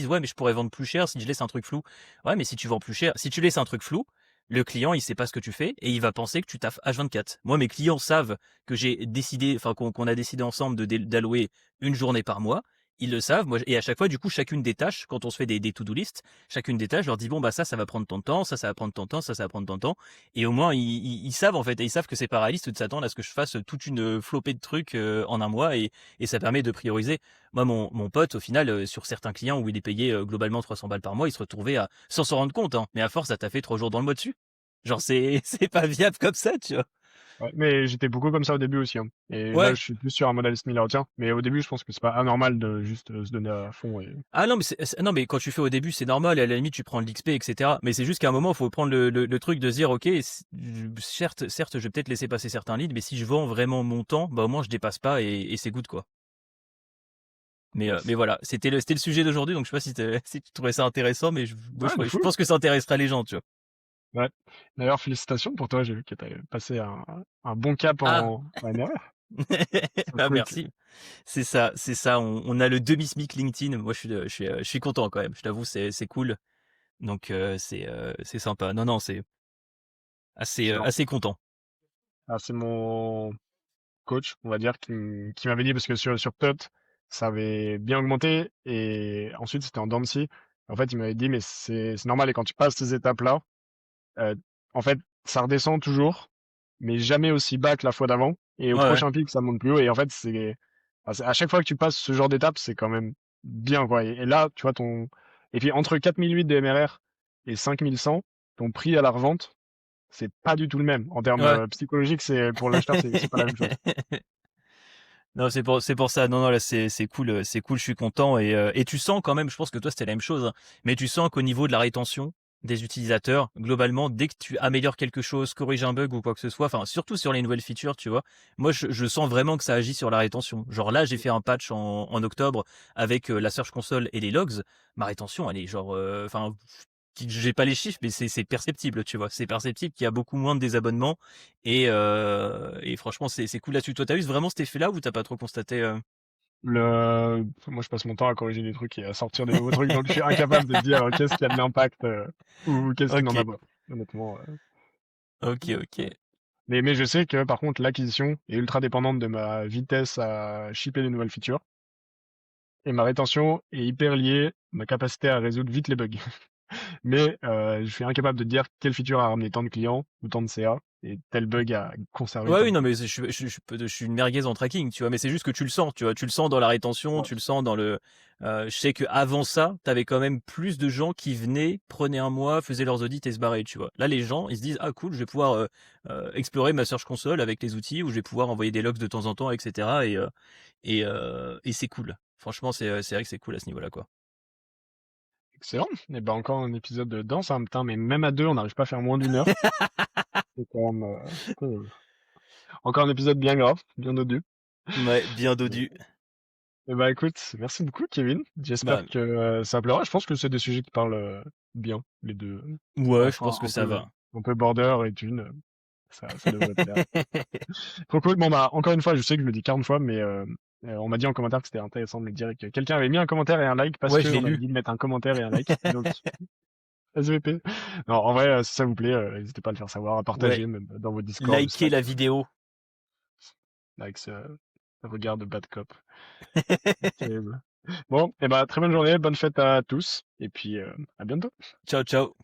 ouais, mais je pourrais vendre plus cher si je laisse un truc flou. Ouais, mais si tu vends plus cher, si tu laisses un truc flou, le client, il sait pas ce que tu fais et il va penser que tu taffes H24. Moi, mes clients savent que j'ai décidé, enfin, qu'on a décidé ensemble d'allouer une journée par mois. Ils le savent, moi, et à chaque fois, du coup, chacune des tâches, quand on se fait des to-do list, chacune des tâches, je leur dis, bon, bah, ça va prendre ton temps, ça va prendre ton temps, ça va prendre ton temps. Et au moins, ils savent, en fait, et ils savent que c'est pas réaliste de s'attendre à ce que je fasse toute une flopée de trucs en un mois, et ça permet de prioriser. Moi, mon pote, au final, sur certains clients où il est payé globalement 300 balles par mois, il se retrouvait sans s'en rendre compte, hein, mais à force, ça t'a fait 3 jours dans le mois dessus. Genre, c'est pas viable comme ça, tu vois. Ouais, mais j'étais beaucoup comme ça au début aussi, hein. Et là, Ouais. je suis plus sur un modèle similaire au tien. Mais au début, je pense que c'est pas anormal de juste se donner à fond. Et... Ah non, mais non, mais quand tu fais au début, c'est normal, et à la limite, tu prends de l'XP, etc. Mais c'est juste qu'à un moment, il faut prendre le truc de se dire, ok, certes, je vais peut-être laisser passer certains leads, mais si je vends vraiment mon temps, bah au moins je dépasse pas et c'est good, quoi. Mais Yes. voilà, c'était le sujet d'aujourd'hui, donc je sais pas si tu trouvais ça intéressant, mais moi, Ouais, de je fou. pense que ça intéressera les gens, tu vois. Ouais. D'ailleurs, félicitations pour toi. J'ai vu que tu passé un bon cap Ah. en MRR. So Ah, quick. merci. C'est ça. On a le demi-SMIC LinkedIn. Moi, je suis content quand même. Je t'avoue, c'est cool. Donc, c'est sympa. Non, non, c'est Excellent. assez content. Ah, c'est mon coach, on va dire, qui m'avait dit, parce que sur TOT, ça avait bien augmenté, et ensuite c'était en Dancy. En fait, il m'avait dit, mais c'est normal, et quand tu passes ces étapes-là, euh, en fait, ça redescend toujours, mais jamais aussi bas que la fois d'avant, et au Ouais, ouais. prochain pic, ça monte plus haut, et en fait, à chaque fois que tu passes ce genre d'étape, c'est quand même bien, quoi. Et là, tu vois, et puis entre 4008 de MRR et 5100, ton prix à la revente, c'est pas du tout le même. En termes Ouais. psychologiques, pour l'acheteur, c'est pas la même chose. Non, c'est pour ça. Non, non, là, c'est cool, je suis content. Et tu sens quand même, je pense que toi, c'était la même chose, hein, mais tu sens qu'au niveau de la rétention des utilisateurs, globalement, dès que tu améliores quelque chose, corriges un bug ou quoi que ce soit, enfin, surtout sur les nouvelles features, tu vois, moi, je sens vraiment que ça agit sur la rétention. Genre là, j'ai fait un patch en octobre avec la Search Console et les logs. Ma rétention, elle est genre, enfin, j'ai pas les chiffres, mais c'est perceptible, tu vois. C'est perceptible qu'il y a beaucoup moins de désabonnements. Et franchement, c'est cool là-dessus. Toi, t'as eu vraiment cet effet-là ou t'as pas trop constaté Moi, je passe mon temps à corriger des trucs et à sortir des nouveaux trucs, donc je suis incapable de te dire qu'est-ce qui a de l'impact ou qu'est-ce qui n'en a Ok, pas. Honnêtement. ok, Ouais. ok. Mais je sais que par contre, l'acquisition est ultra dépendante de ma vitesse à shipper des nouvelles features. Et ma rétention est hyper liée à ma capacité à résoudre vite les bugs. Mais je suis incapable de dire quelle feature a ramené tant de clients ou tant de CA et tel bug a conservé Ouais, tant oui, de non, clients. mais je suis une merguez en tracking, tu vois. Mais c'est juste que tu le sens, tu vois. Tu le sens dans la rétention, Ouais. tu le sens dans le. Je sais que avant ça, t'avais quand même plus de gens qui venaient, prenaient un mois, faisaient leurs audits et se barraient, tu vois. Là, les gens, ils se disent, ah cool, je vais pouvoir explorer ma Search Console avec les outils, ou je vais pouvoir envoyer des logs de temps en temps, etc. Et c'est cool. Franchement, c'est vrai que c'est cool à ce niveau-là, quoi. Excellent. Et ben encore un épisode de danse, hein, putain, mais même à deux, on n'arrive pas à faire moins d'une heure. C'est quand même cool. Encore un épisode bien grave, bien dodu. Ouais, bien dodu. Et bah écoute, merci beaucoup Kevin. J'espère Bah, que ça plaira. Je pense que c'est des sujets qui parlent bien, les deux. À ouais, la je fin, pense que ça va. un peu border et thune, ça devrait te plaire. Trop cool. Bon bah encore une fois, je sais que je le dis 40 fois, mais on m'a dit en commentaire que c'était intéressant de le dire et que quelqu'un avait mis un commentaire et un like parce Ouais, je que l'ai on avait lu. dit de mettre un commentaire et un like. Donc SVP. Non, en vrai, si ça vous plaît, n'hésitez pas à le faire savoir, à Ouais, partager même dans vos Discord, likez Slack, la vidéo. avec ce regard de bad cop. Terrible. Bon, et bah très bonne journée, bonne fête à tous, et puis à bientôt. Ciao, ciao.